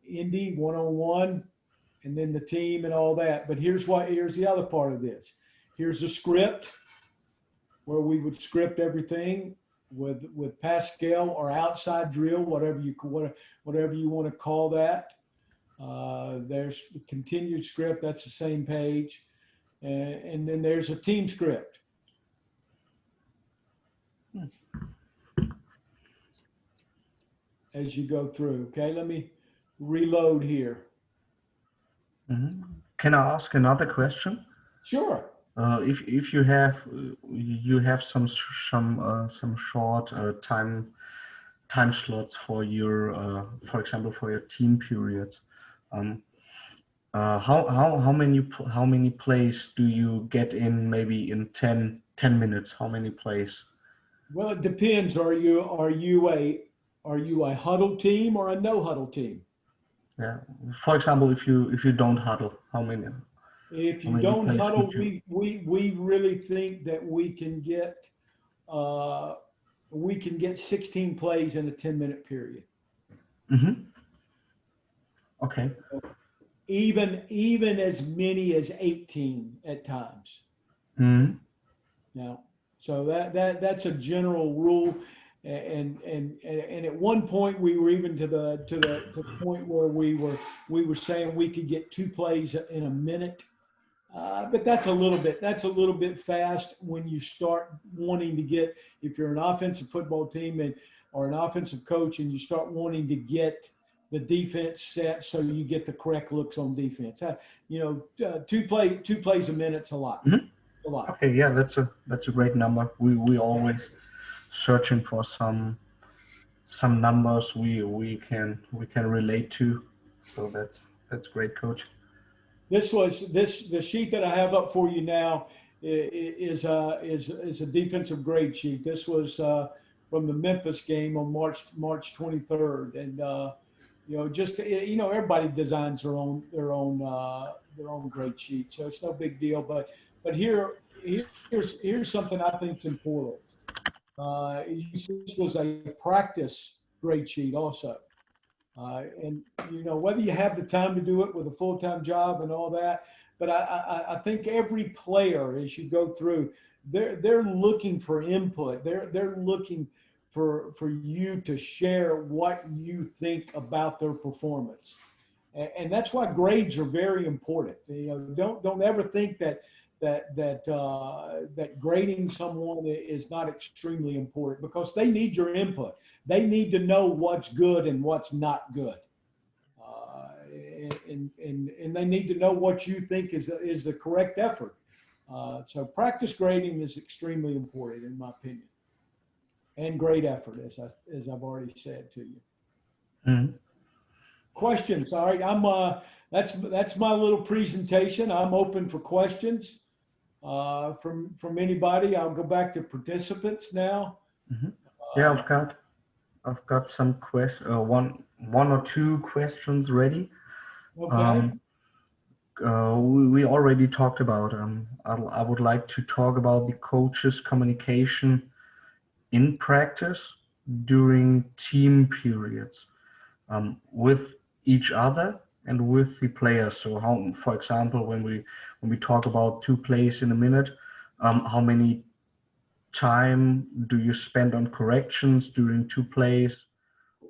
Indy one-on-one, and then the team and all that. But here's the other part of this. Here's the script where we would script everything with Pascal or outside drill, whatever you want to call that. There's the continued script. That's the same page, and then there's a team script. As you go through. Okay, let me reload here. Mhm. Can I ask another question? Sure. If you have some short time slots for your for example for your team periods, um, how many plays do you get in maybe in 10 minutes? How many plays? Well, it depends. Are you a huddle team or a no huddle team? Yeah. For example, if you don't huddle, how many If how you many don't plays huddle, would you? we really think that uh, we can get 16 plays in a 10-minute period. Mm-hmm. Okay. Even as many as 18 at times. Mm-hmm. Now, so that's a general rule. And at one point we were even to the point where we were saying we could get 2 plays in a minute. But that's a little bit fast when you start wanting to get, if you're an offensive football team or an offensive coach, and you start wanting to get the defense set so you get the correct looks on defense. Two plays a minute's a lot. Mm-hmm. A lot. Okay. Yeah, that's a great number. We always searching for some numbers we can relate to. So that's great, coach. The sheet that I have up for you now is a defensive grade sheet. This was from the Memphis game on March 23rd, and just everybody designs their own grade sheet, so it's no big deal. But here's something I think is important. This was a practice grade sheet also. And whether you have the time to do it with a full-time job and all that, but I think every player, as you go through, they're looking for input. They're looking for you to share what you think about their performance, and that's why grades are very important. Don't ever think that grading someone is not extremely important, because they need your input. They need to know what's good and what's not good. And they need to know what you think is the correct effort. So practice grading is extremely important, in my opinion, and great effort, as I've already said to you. Mhm. Questions? All right, that's my little presentation. I'm open for questions from anybody. I'll go back to participants now. Mhm. Yeah, I've got some one or two questions ready. Okay. We already talked about. I would like to talk about the coaches' communication in practice during team periods, with each other and with the players. So how, for example, when we talk about two plays in a minute, how many time do you spend on corrections during two plays?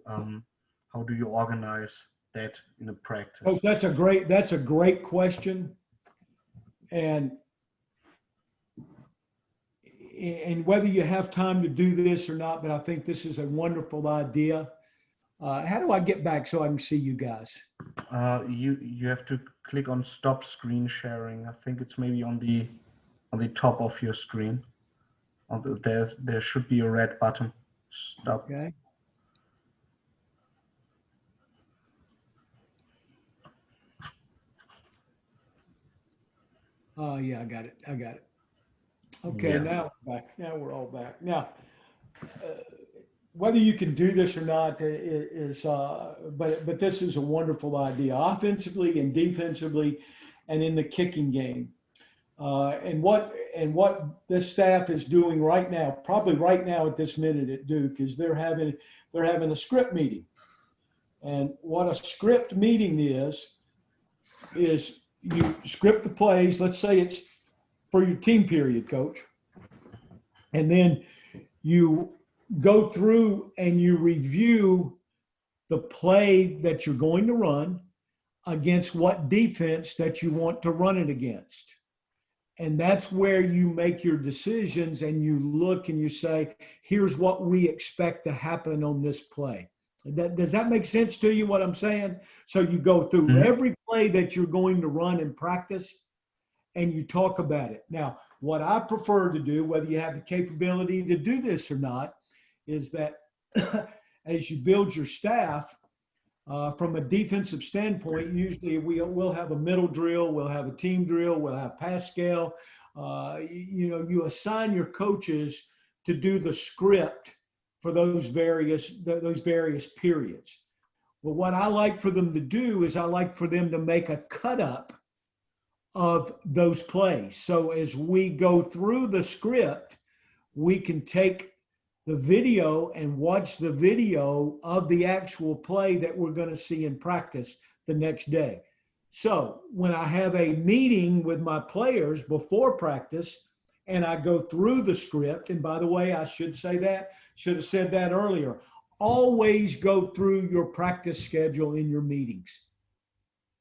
How do you organize that in a practice? Oh, that's a great question. And whether you have time to do this or not, but I think this is a wonderful idea. How do I get back so I can see you guys? You have to click on stop screen sharing. I think it's maybe on the top of your screen. There should be a red button. Stop. Okay. Oh yeah, I got it. Okay, Yeah. now we're back. Now we're all back. Now, whether you can do this or not but this is a wonderful idea, offensively and defensively, and in the kicking game. And what this staff is doing right now, probably right now at this minute at Duke, is they're having a script meeting. And what a script meeting is you script the plays. Let's say it's for your team period, coach. And then you go through and you review the play that you're going to run against what defense that you want to run it against. And that's where you make your decisions, and you look and you say, here's what we expect to happen on this play. Does that make sense to you, what I'm saying? So you go through every play that you're going to run in practice, and you talk about it. Now, what I prefer to do, whether you have the capability to do this or not, is that as you build your staff, from a defensive standpoint, usually we'll have a middle drill, we'll have a team drill, we'll have pass scale. You assign your coaches to do the script for those various periods. Well, what I like for them to do is I like for them to make a cut up of those plays. So as we go through the script, we can take the video and watch the video of the actual play that we're going to see in practice the next day. So when I have a meeting with my players before practice and I go through the script, and by the way, I should have said that earlier, always go through your practice schedule in your meetings.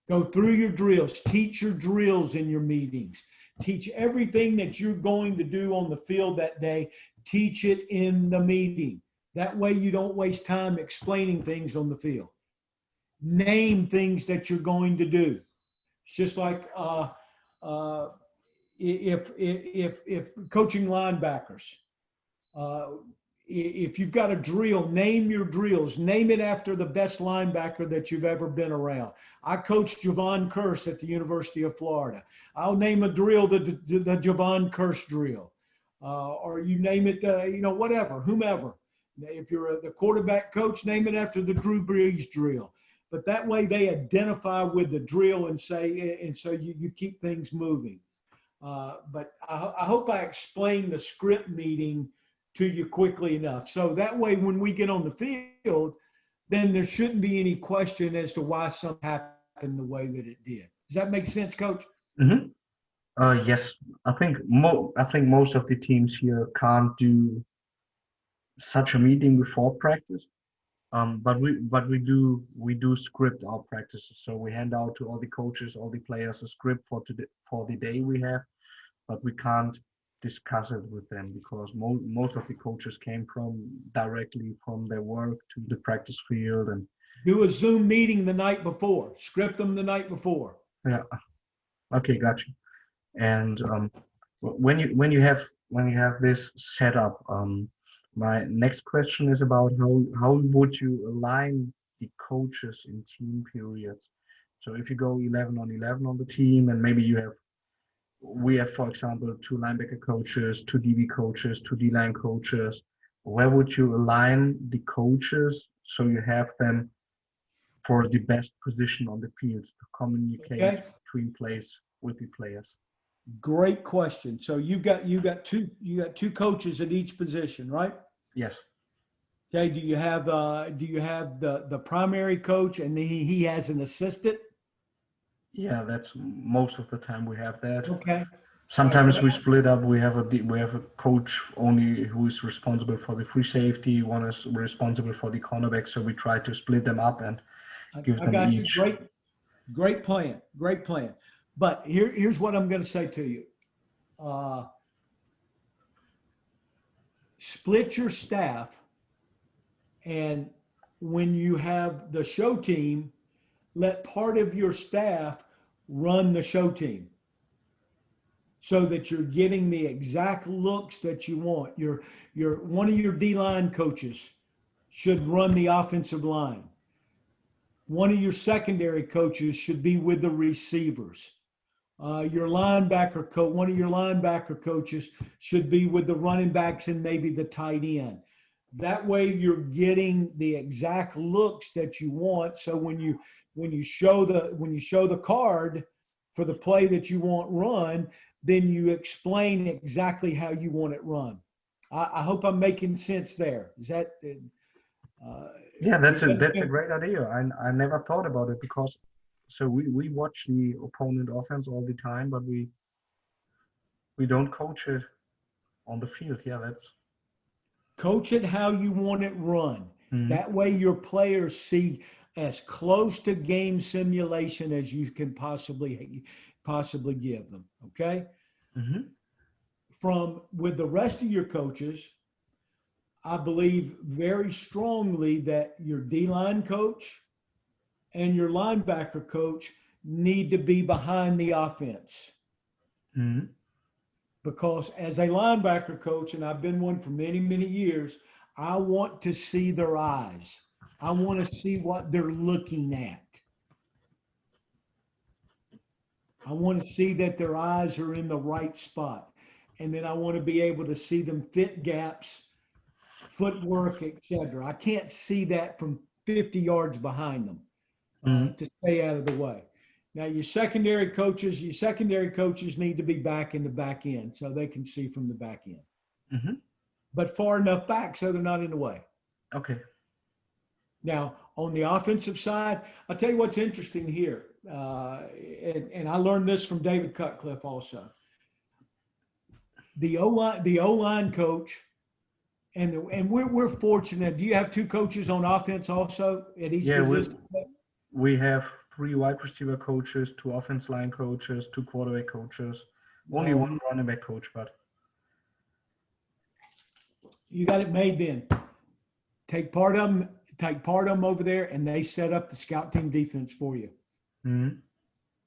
Go through your drills, teach your drills in your meetings, teach everything that you're going to do on the field that day, teach it in the meeting. That way you don't waste time explaining things on the field. Name things that you're going to do. It's just like if coaching linebackers, if you've got a drill, name your drills. Name it after the best linebacker that you've ever been around. I coached Javon Curse at the University of Florida. I'll name a drill the Javon Curse drill, or you name it, whatever, whomever. If you're the quarterback coach, name it after the Drew Brees drill. But that way they identify with the drill and say, and so you keep things moving. But I hope I explained the script meeting to you quickly enough. So that way, when we get on the field, then there shouldn't be any question as to why something happened the way that it did. Does that make sense, Coach? Mm-hmm. Yes, I think most of the teams here can't do such a meeting before practice. But we do script our practices. So we hand out to all the coaches, all the players, a script for the day we have, but we can't discuss it with them because most of the coaches came directly from their work to the practice field. And do a Zoom meeting the night before. Script them the night before. yeah, okay, gotcha. And when you have this set up, my next question is about how would you align the coaches in team periods? So if you go 11 on 11 on the team, and maybe we have, for example, 2 linebacker coaches, 2 DB coaches, 2 D-line coaches. Where would you align the coaches so you have them for the best position on the field to communicate between plays with the players? Great question. So you got two coaches at each position, right? Yes. Okay. Do you have the primary coach and he has an assistant? Yeah, that's most of the time we have that. Okay. Sometimes we split up. We have a coach only who is responsible for the free safety. One is responsible for the cornerback. So we try to split them up and give them each. Great plan. Great plan. But here's what I'm going to say to you. Split your staff, and when you have the show team, let part of your staff run the show team so that you're getting the exact looks that you want. One of your D-line coaches should run the offensive line. One of your secondary coaches should be with the receivers. One of your linebacker coaches should be with the running backs and maybe the tight end. That way you're getting the exact looks that you want. So when you show the card for the play that you want run, then you explain exactly how you want it run. I hope I'm making sense there. Is that? Yeah, that's a great idea. I never thought about it because we watch the opponent offense all the time, but we don't coach it on the field. Yeah, that's coach it how you want it run. Mm-hmm. That way your players see as close to game simulation as you can possibly give them. Okay. Mm-hmm. With the rest of your coaches, I believe very strongly that your D-line coach and your linebacker coach need to be behind the offense. Mm-hmm. Because as a linebacker coach, and I've been one for many, many years, I want to see their eyes. I want to see what they're looking at. I want to see that their eyes are in the right spot. And then I want to be able to see them fit gaps, footwork, etc. I can't see that from 50 yards behind them to stay out of the way. Now, your secondary coaches need to be back in the back end so they can see from the back end. Mm-hmm. But far enough back so they're not in the way. Okay. Now, on the offensive side, I'll tell you what's interesting here. And I learned this from David Cutcliffe also. The O-line coach, and we're fortunate. Do you have 2 coaches on offense also at each position? We have 3 wide receiver coaches, 2 offense line coaches, 2 quarterback coaches, only 1 running back coach, but you got it made then. Take part of them over there, and they set up the scout team defense for you. Mm-hmm.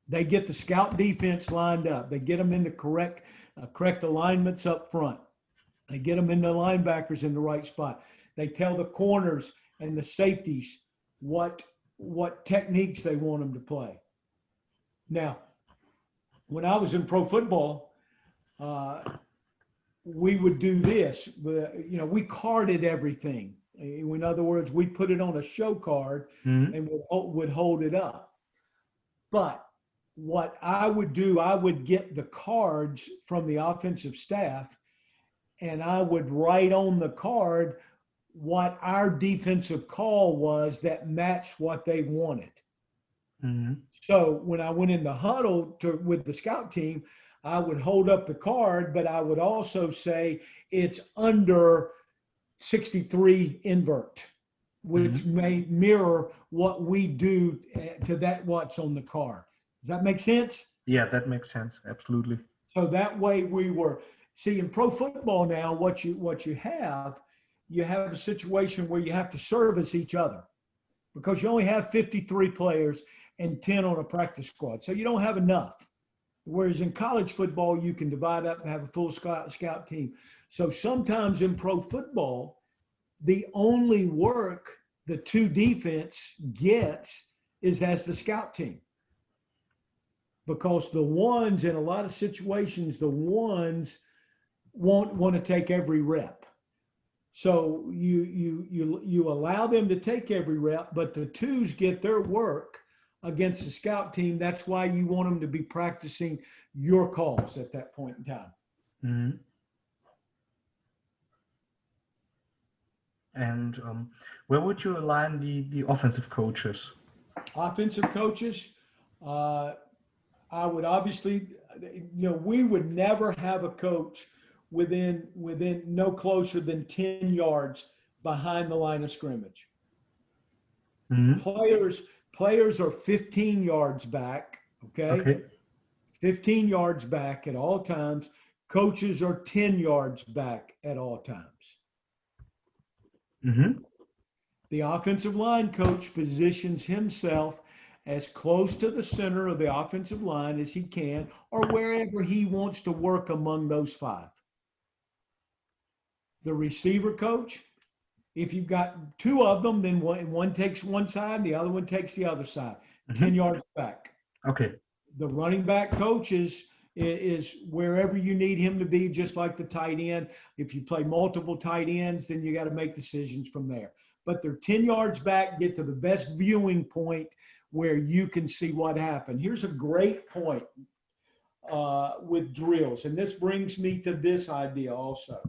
They get the scout defense lined up. They get them in the correct alignments up front. They get them in the linebackers in the right spot. They tell the corners and the safeties what techniques they want them to play. Now, when I was in pro football, we would do this. We carded everything. In other words, we put it on a show card and would hold it up. But what I would do, I would get the cards from the offensive staff, and I would write on the card what our defensive call was that matched what they wanted. Mm-hmm. So when I went in the huddle with the scout team, I would hold up the card, but I would also say it's under 63 invert, which may mirror what we do to that what's on the card. Does that make sense? Yeah, that makes sense. Absolutely. So that way we were, see, in pro football now, what you have a situation where you have to service each other because you only have 53 players and 10 on a practice squad. So you don't have enough. Whereas in college football, you can divide up and have a full scout team. So sometimes in pro football, the only work the two defense gets is as the scout team. Because the ones, in a lot of situations, the ones won't want to take every rep. So you allow them to take every rep, but the twos get their work against the scout team. That's why you want them to be practicing your calls at that point in time. Mm-hmm. And where would you align the offensive coaches? Offensive coaches, I would obviously, we would never have a coach within no closer than 10 yards behind the line of scrimmage. Mm-hmm. Players are 15 yards back, okay? 15 yards back at all times. Coaches are 10 yards back at all times. Mm-hmm. The offensive line coach positions himself as close to the center of the offensive line as he can, or wherever he wants to work among those five. The receiver coach, if you've got two of them, then one takes one side, the other one takes the other side, 10 yards back. Okay. The running back coach is wherever you need him to be, just like the tight end. If you play multiple tight ends, then you got to make decisions from there. But they're 10 yards back, get to the best viewing point where you can see what happened. Here's a great point with drills, and this brings me to this idea also.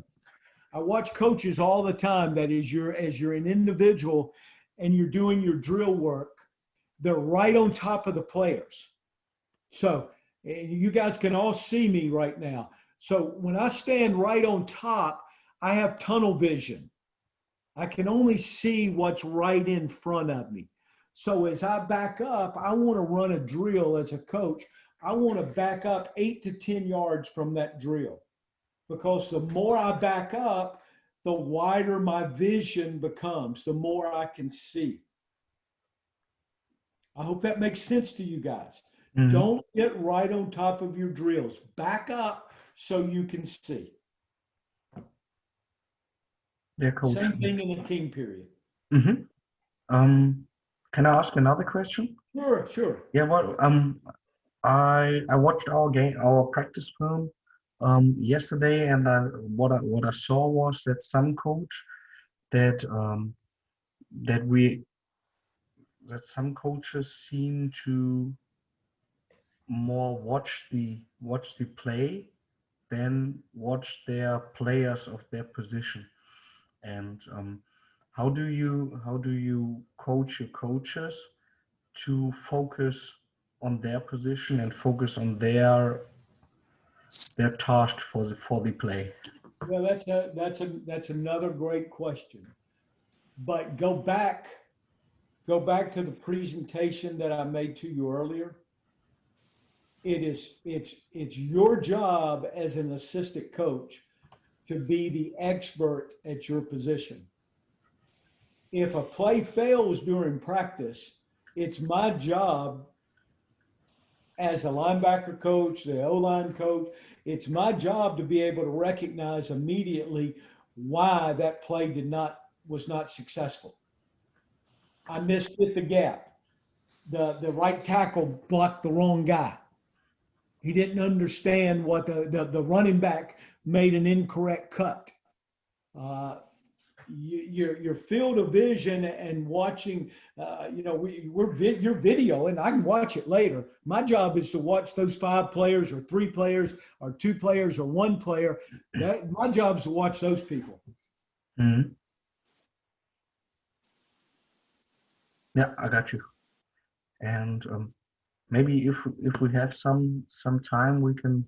I watch coaches all the time that as you're an individual and you're doing your drill work, they're right on top of the players. So you guys can all see me right now. So when I stand right on top, I have tunnel vision. I can only see what's right in front of me. So as I back up, I want to run a drill as a coach. I want to back up 8 to 10 yards from that drill, because the more I back up, the wider my vision becomes, the more I can see. I hope that makes sense to you guys. Mm-hmm. Don't get right on top of your drills. Back up so you can see. Yeah, coach. Same thing in a team period. Mm-hmm. Can I ask another question? Sure. Yeah, well, I watched our practice film yesterday, and what I saw was that some some coaches seem to more watch the play than watch their players of their position. And how do you coach your coaches to focus on their position and focus on their task for the play? Well, that's another great question. But go back to the presentation that I made to you earlier. It's your job as an assistant coach to be the expert at your position. If a play fails during practice, it's my job as a linebacker coach, the O-line coach, it's my job to be able to recognize immediately why that play was not successful. I missed the gap. The right tackle blocked the wrong guy. He didn't understand what the running back made an incorrect cut. Your field of vision and watching, your video, and I can watch it later. My job is to watch those 5 players or 3 players or 2 players or 1 player. My job is to watch those people. Mm-hmm. Yeah, I got you. And maybe if we have some time, we can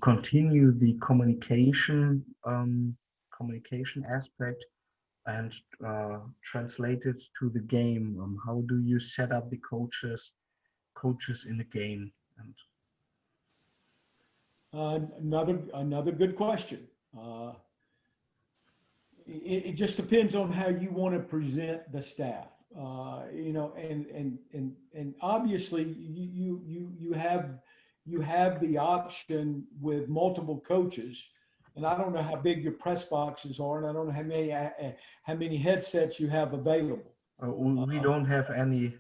continue the communication aspect and translate it to the game. How do you set up the coaches in the game? And Another good question. It just depends on how you want to present the staff. And obviously you have the option with multiple coaches. And I don't know how big your press boxes are, and I don't know how many headsets you have available. We don't have any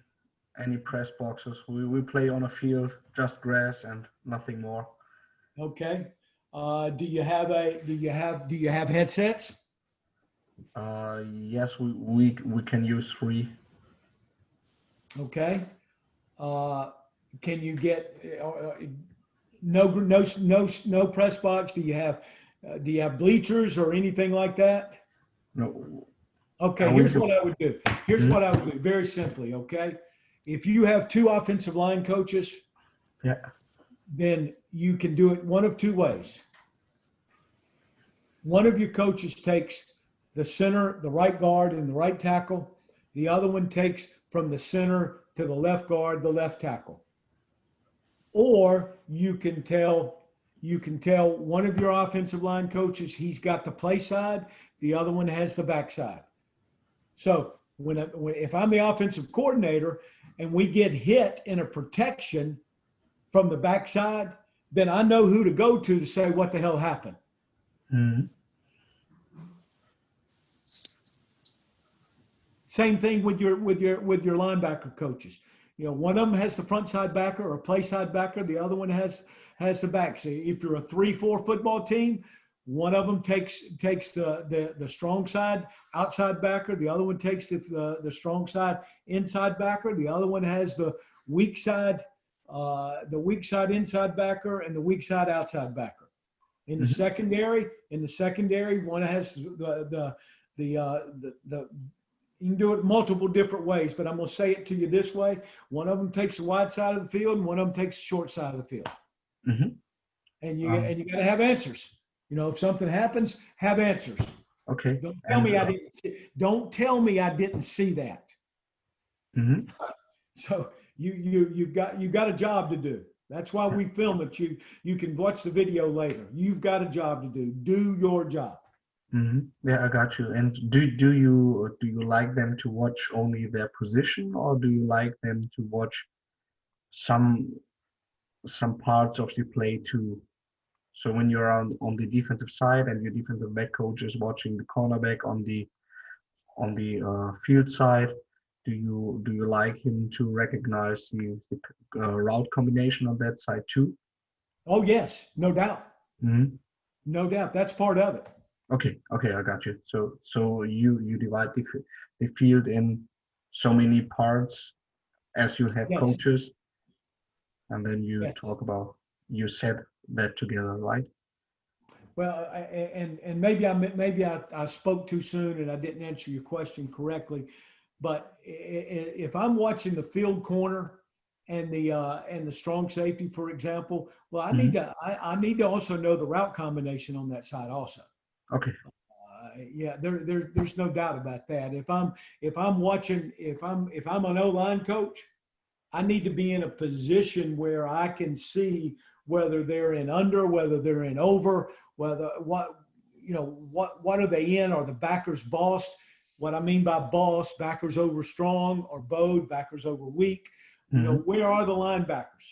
press boxes. We play on a field, just grass and nothing more. Okay. Do you have headsets? Yes, we can use 3. Okay. Can you get no press box? Do you have bleachers or anything like that? No. Okay, here's what I would do. Here's what I would do very simply, okay? If you have 2 offensive line coaches, yeah, then you can do it one of 2 ways. One of your coaches takes the center, the right guard, and the right tackle. The other one takes from the center to the left guard, the left tackle. Or you can tell one of your offensive line coaches he's got the play side, the other one has the backside. So if I'm the offensive coordinator and we get hit in a protection from the backside, then I know who to go to say what the hell happened. Mm-hmm. Same thing with your linebacker coaches. One of them has the front side backer or play side backer. The other one has the back. So if you're a 3-4 football team, one of them takes the strong side outside backer. The other one takes the strong side inside backer. The other one has the weak side inside backer and the weak side outside backer. In the secondary, one has the you can do it multiple different ways, but I'm going to say it to you this way. One of them takes the wide side of the field and one of them takes the short side of the field. Mm-hmm. And you got to have answers. If something happens, have answers. Okay. Don't tell me I didn't see that. Mm-hmm. So you've got a job to do. That's why we film it. You can watch the video later. You've got a job to do. Do your job. Mm-hmm. Yeah, I got you. And do you like them to watch only their position, or do you like them to watch some parts of the play too? So when you're on the defensive side and your defensive back coach is watching the cornerback on the field side, do you like him to recognize the route combination on that side too? Oh yes, no doubt. Mm-hmm. No doubt. That's part of it. Okay, I got you. So you divide the field in so many parts as you have coaches, and then you talk about, you set that together, right? Well, and maybe I spoke too soon and I didn't answer your question correctly, but if I'm watching the field corner and the strong safety, for example, well, I need to also know the route combination on that side also. Okay. There's no doubt about that. If I'm an O-line coach, I need to be in a position where I can see whether they're in under, whether they're in over, what are they in? Are the backers bossed? What I mean by boss, backers over strong, or bowed, backers over weak. You know, where are the linebackers?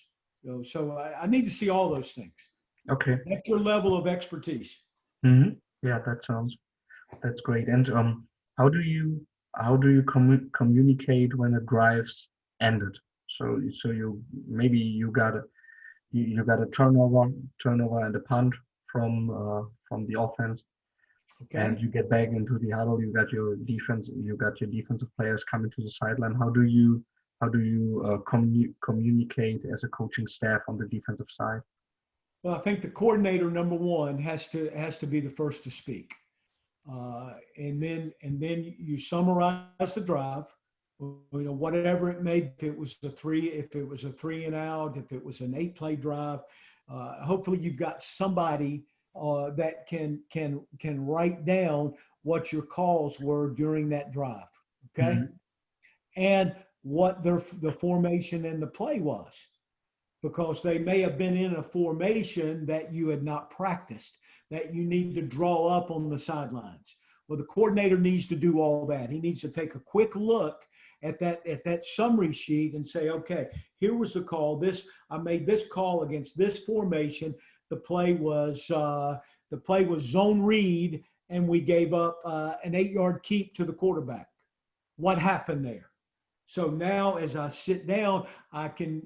So I need to see all those things. Okay. That's your level of expertise. Yeah, that's great. And how do you communicate when the drives ended? So you maybe you got a turnover and a punt from the offense, Okay. and you get back into the huddle. You got your defensive players coming to the sideline. How do you communicate as a coaching staff on the defensive side? Well, I think the coordinator, number one, has to be the first to speak, and then you summarize the drive. You know, whatever it may be, if it was a 3 and out, if it was an 8-play drive, hopefully you've got somebody that can write down what your calls were during that drive. Okay, and what the formation and the play was, because they may have been in a formation that you had not practiced, that you need to draw up on the sidelines. Well, the coordinator needs to do all that. He needs to take a quick look at that summary sheet and say, okay, here was the call. I made this call against this formation. The play was zone read, and we gave up an 8-yard keep to the quarterback. What happened there? So now, as I sit down, I can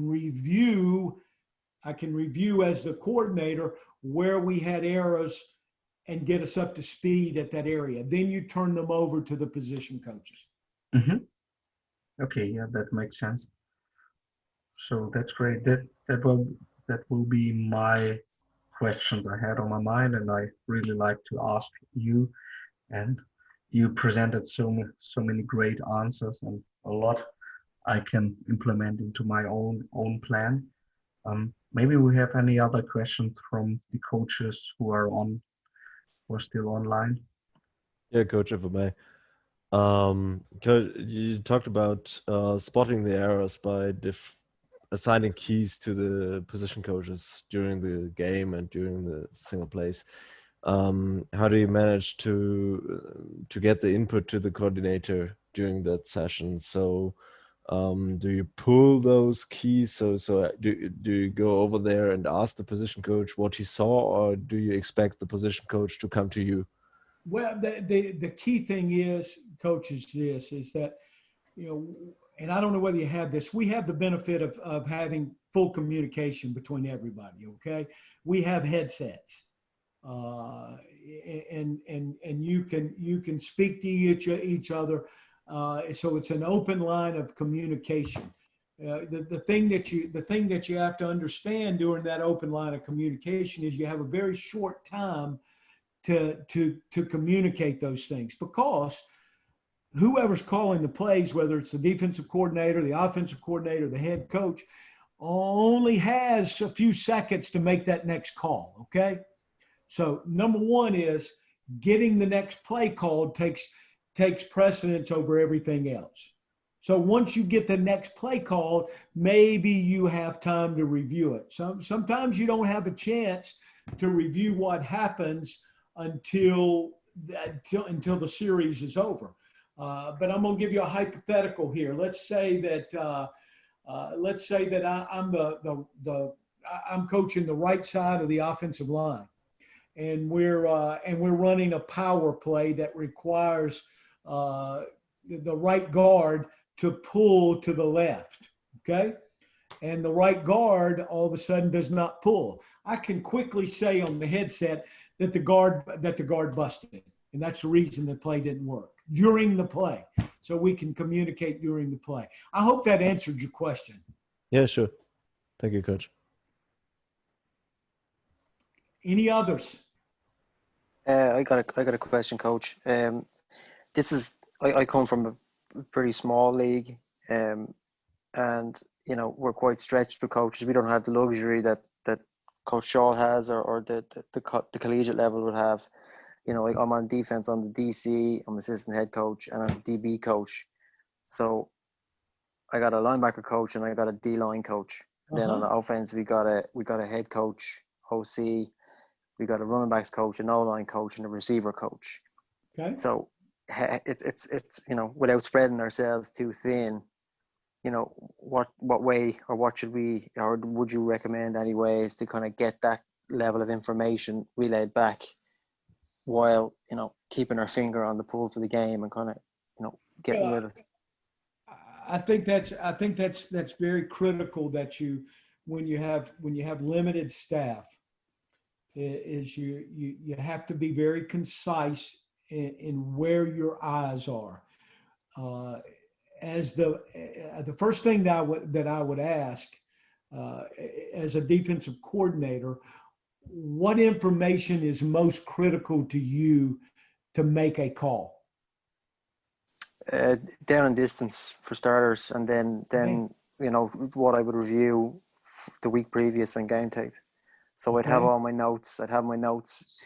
review as the coordinator where we had errors and get us up to speed at that area. Then you turn them over to the position coaches. Okay, yeah, that makes sense. So that's great. That will be my questions I had on my mind, and I really like to ask you. And you presented so many great answers, and a lot I can implement into my own plan. Maybe we have any other questions from the coaches who are still online. Yeah, Coach, if I may. Coach, you talked about spotting the errors by assigning keys to the position coaches during the game and during the single plays. How do you manage to get the input to the coordinator during that session? So do you pull those keys? So do you go over there and ask the position coach what he saw, or do you expect the position coach to come to you? Well, the key thing is, Coach, is that, you know, and I don't know whether you have this, we have the benefit of having full communication between everybody, okay? We have headsets. And you can speak to each other. So it's an open line of communication. The thing that you have to understand during that open line of communication is you have a very short time to communicate those things, because whoever's calling the plays, whether it's the defensive coordinator, the offensive coordinator, the head coach, only has a few seconds to make that next call. Okay. So number one is getting the next play called takes precedence over everything else. So once you get the next play called, maybe you have time to review it. Sometimes you don't have a chance to review what happens until the series is over. But I'm going to give you a hypothetical here. Let's say that I'm coaching the right side of the offensive line, and we're running a power play that requires the right guard to pull to the left. Okay. And the right guard all of a sudden does not pull. I can quickly say on the headset that the guard busted. And that's the reason the play didn't work during the play. So we can communicate during the play. I hope that answered your question. Yeah, sure. Thank you, Coach. Any others? I got a question, Coach. I come from a pretty small league, and you know, we're quite stretched for coaches. We don't have the luxury that Coach Shaw has, or the collegiate level would have. You know, like I'm on defense, I'm the DC, I'm assistant head coach, and I'm DB coach. So I got a linebacker coach and I got a D-line coach. And then on the offense, we got a head coach, OC, we got a running backs coach, an O-line coach, and a receiver coach. Okay. So it's you know, without spreading ourselves too thin, you know, what way or what should we, or would you recommend any ways to kind of get that level of information relayed back while, you know, keeping our finger on the pulse of the game and kind of, you know, getting with it? I think that's very critical that when you have limited staff, is you have to be very concise in where your eyes are. As the first thing that I would ask as a defensive coordinator, what information is most critical to you to make a call? Down and distance for starters, and then you know what I would review the week previous on game tape. So I'd have all my notes. I'd have my notes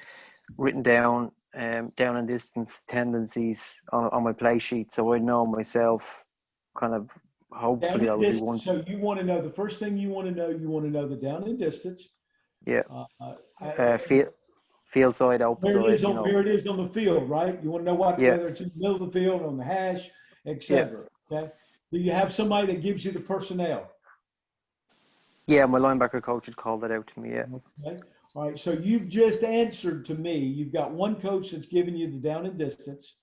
written down, down and distance tendencies on my play sheet, so I know myself. Kind of hopefully I would be one. So you want to know the first thing you want to know. You want to know the down and distance. Yeah. Field side, open side. Where it is on the field, right? You want to know whether it's in the middle of the field, on the hash, etc. Okay. Do you have somebody that gives you the personnel? Yeah, my linebacker coach had called that out to me. Yeah. Okay. All right. So you've just answered to me. You've got one coach that's giving you the down and distance.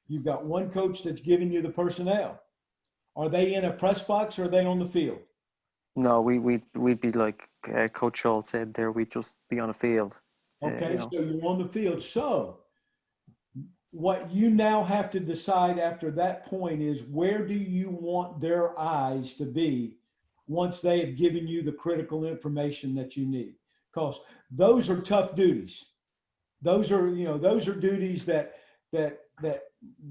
You've got one coach that's giving you the personnel. Are they in a press box or are they on the field? No, we'd be like Coach Schultz said there. We'd just be on the field. Okay, so you're on the field. So what you now have to decide after that point is, where do you want their eyes to be once they have given you the critical information that you need? Because those are tough duties. Those are duties that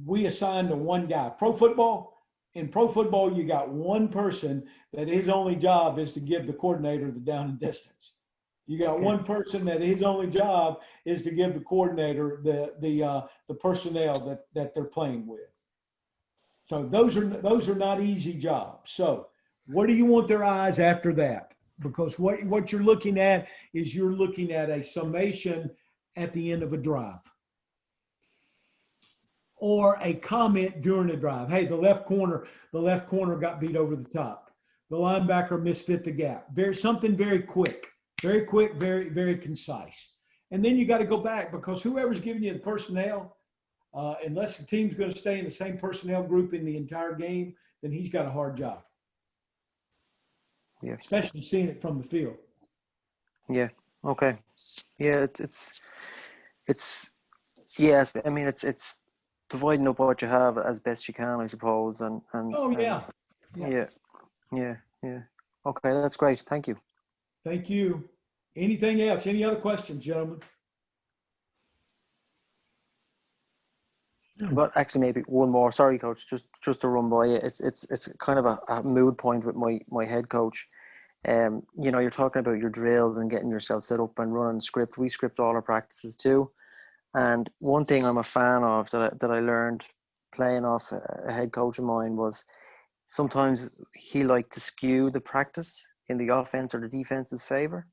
we assign to one guy. In pro football, you got one person that his only job is to give the coordinator the down and distance. You got one person that his only job is to give the coordinator the personnel that they're playing with. So those are not easy jobs. So where do you want their eyes after that? Because what you're looking at is you're looking at a summation at the end of a drive, or a comment during a drive. Hey, the left corner got beat over the top. The linebacker misfit the gap. Something very quick, very, very concise. And then you got to go back, because whoever's giving you the personnel, unless the team's going to stay in the same personnel group in the entire game, then he's got a hard job. Yeah. Especially seeing it from the field. Yeah. Okay. Yeah. It's yes. I mean, it's dividing up what you have as best you can, I suppose. And yeah. Okay, that's great. Thank you. Thank you. Anything else? Any other questions, gentlemen? But actually, maybe one more. Sorry, coach. Just to run by you. It's kind of a mood point with my head coach. You know, you're talking about your drills and getting yourself set up and running script. We script all our practices too. And one thing I'm a fan of that I learned playing off a head coach of mine was, sometimes he liked to skew the practice in the offense or the defense's favor.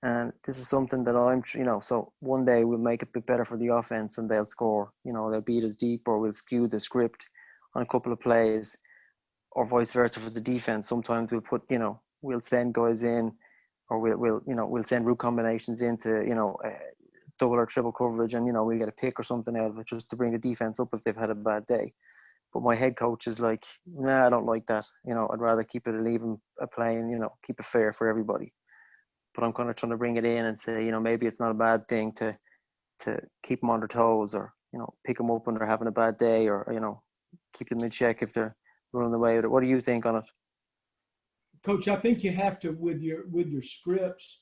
And this is something that so one day we'll make it a bit better for the offense and they'll score, they'll beat us deep, or we'll skew the script on a couple of plays, or vice versa for the defense. Sometimes we'll put, we'll send guys in, or we'll send route combinations into, double or triple coverage, and, we'll get a pick or something out of it just to bring the defense up if they've had a bad day. But my head coach is like, nah, I don't like that. I'd rather keep it an even play and, keep it fair for everybody. But I'm kind of trying to bring it in and say, maybe it's not a bad thing to keep them on their toes, or, pick them up when they're having a bad day, or, keep them in check if they're running away with it. What do you think on it? Coach, I think you have to, with your scripts,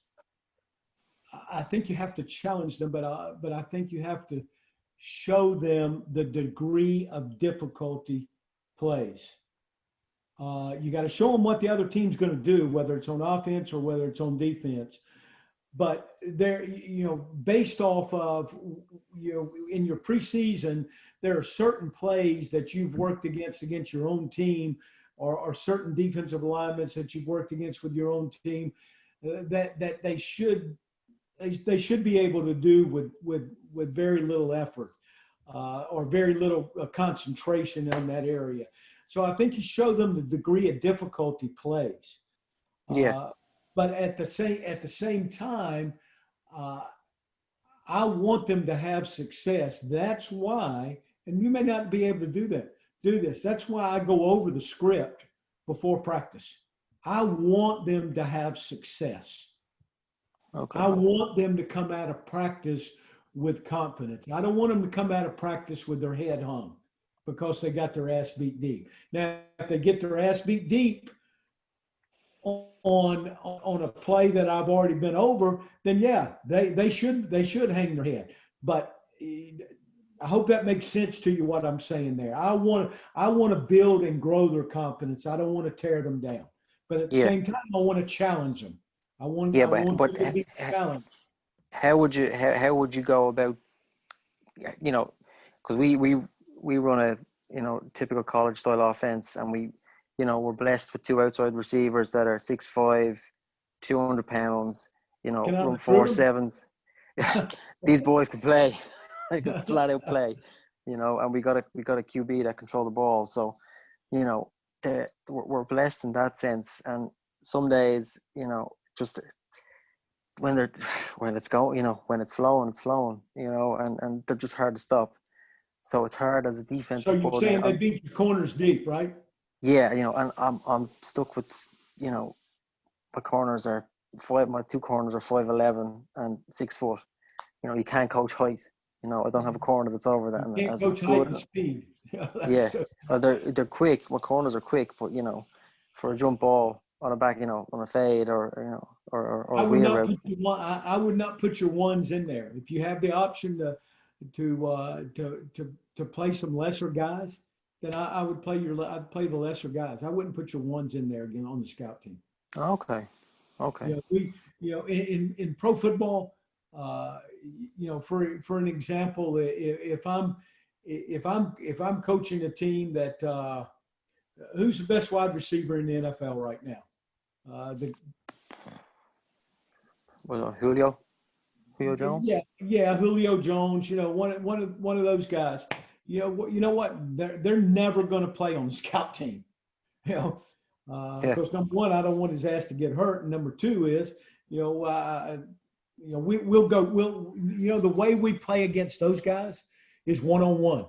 I think you have to challenge them, but I think you have to show them the degree of difficulty plays. You got to show them what the other team's going to do, whether it's on offense or whether it's on defense. But they're, based off of, in your preseason, there are certain plays that you've worked against your own team, or certain defensive alignments that you've worked against with your own team, that they should be able to do with very little effort, or very little concentration in that area. So I think you show them the degree of difficulty plays. Yeah. But at the same time, I want them to have success. That's why, and you may not be able to do this. That's why I go over the script before practice. I want them to have success. Okay. I want them to come out of practice with confidence. I don't want them to come out of practice with their head hung because they got their ass beat deep. Now, if they get their ass beat deep on a play that I've already been over, then yeah, they should hang their head. But I hope that makes sense to you what I'm saying there. I want to build and grow their confidence. I don't want to tear them down. But at the same time, I want to challenge them. I want them to be challenged. How would you go about, because we run a typical college style offense, and we're blessed with two outside receivers that are 6'5", 200 pounds, run 4.7s. These boys can play. They can flat out play, and we got a QB that control the ball. So, we're blessed in that sense. And some days, just when it's going, when it's flowing, and they're just hard to stop. So it's hard as a defensive. So you're saying they beat your corners deep, right? Yeah, and I'm stuck with, my corners are my two corners are 5'11" and 6 foot. You can't coach height. I don't have a corner that's over that. You can't coach height and speed. Yeah, they're quick. My corners are quick, but for a jump ball on a back, on a fade or I would wheel not route. I would not put your ones in there. If you have the option to play some lesser guys, then I'd play the lesser guys. I wouldn't put your ones in there again on the scout team. Okay. In pro football, for an example, if I'm coaching a team that who's the best wide receiver in the NFL right now? Julio Jones. Yeah, Julio Jones. One of those guys. You know what? They're never going to play on the scout team. Because number one, I don't want his ass to get hurt, and number two is, the way we play against those guys is one-on-one.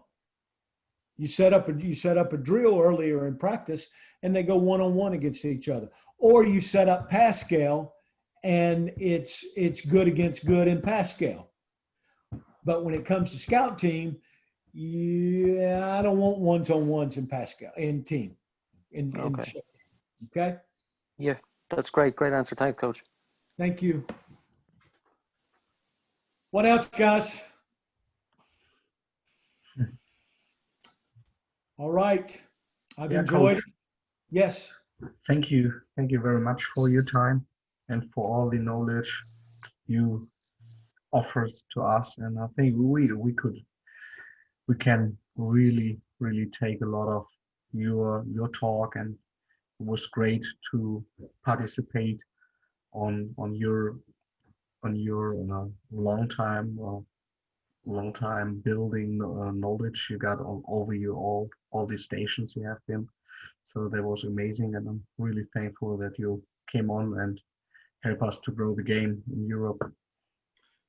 You set up a drill earlier in practice, and they go one-on-one against each other, or you set up Pascal, and it's good against good in Pascal. But when it comes to scout team, I don't want ones-on-ones in Pascal in team. Okay. Yeah, that's great. Great answer. Thanks, Coach. Thank you. What else, guys? All right. I've enjoyed it. Yes. Thank you. Thank you very much for your time and for all the knowledge you offered to us. And I think we can really take a lot of your talk, and it was great to participate on your long time building knowledge you got over all these stations you have been. So that was amazing, and I'm really thankful that you came on and help us to grow the game in Europe.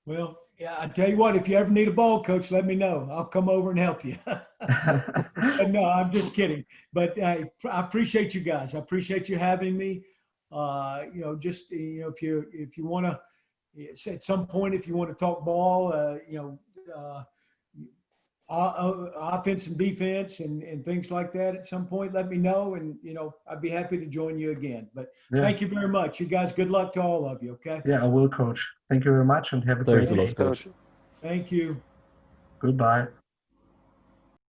Well, yeah, I tell you what, if you ever need a ball coach, let me know. I'll come over and help you. No, I'm just kidding. But I appreciate you guys. I appreciate you having me. If you want to, at some point, if you want to talk ball, offense and defense and things like that, at some point, let me know, and I'd be happy to join you again. But Thank you very much. You guys, good luck to all of you. Okay. Yeah, I will, Coach. Thank you very much, and have a great day, Coach. Thank you. Goodbye.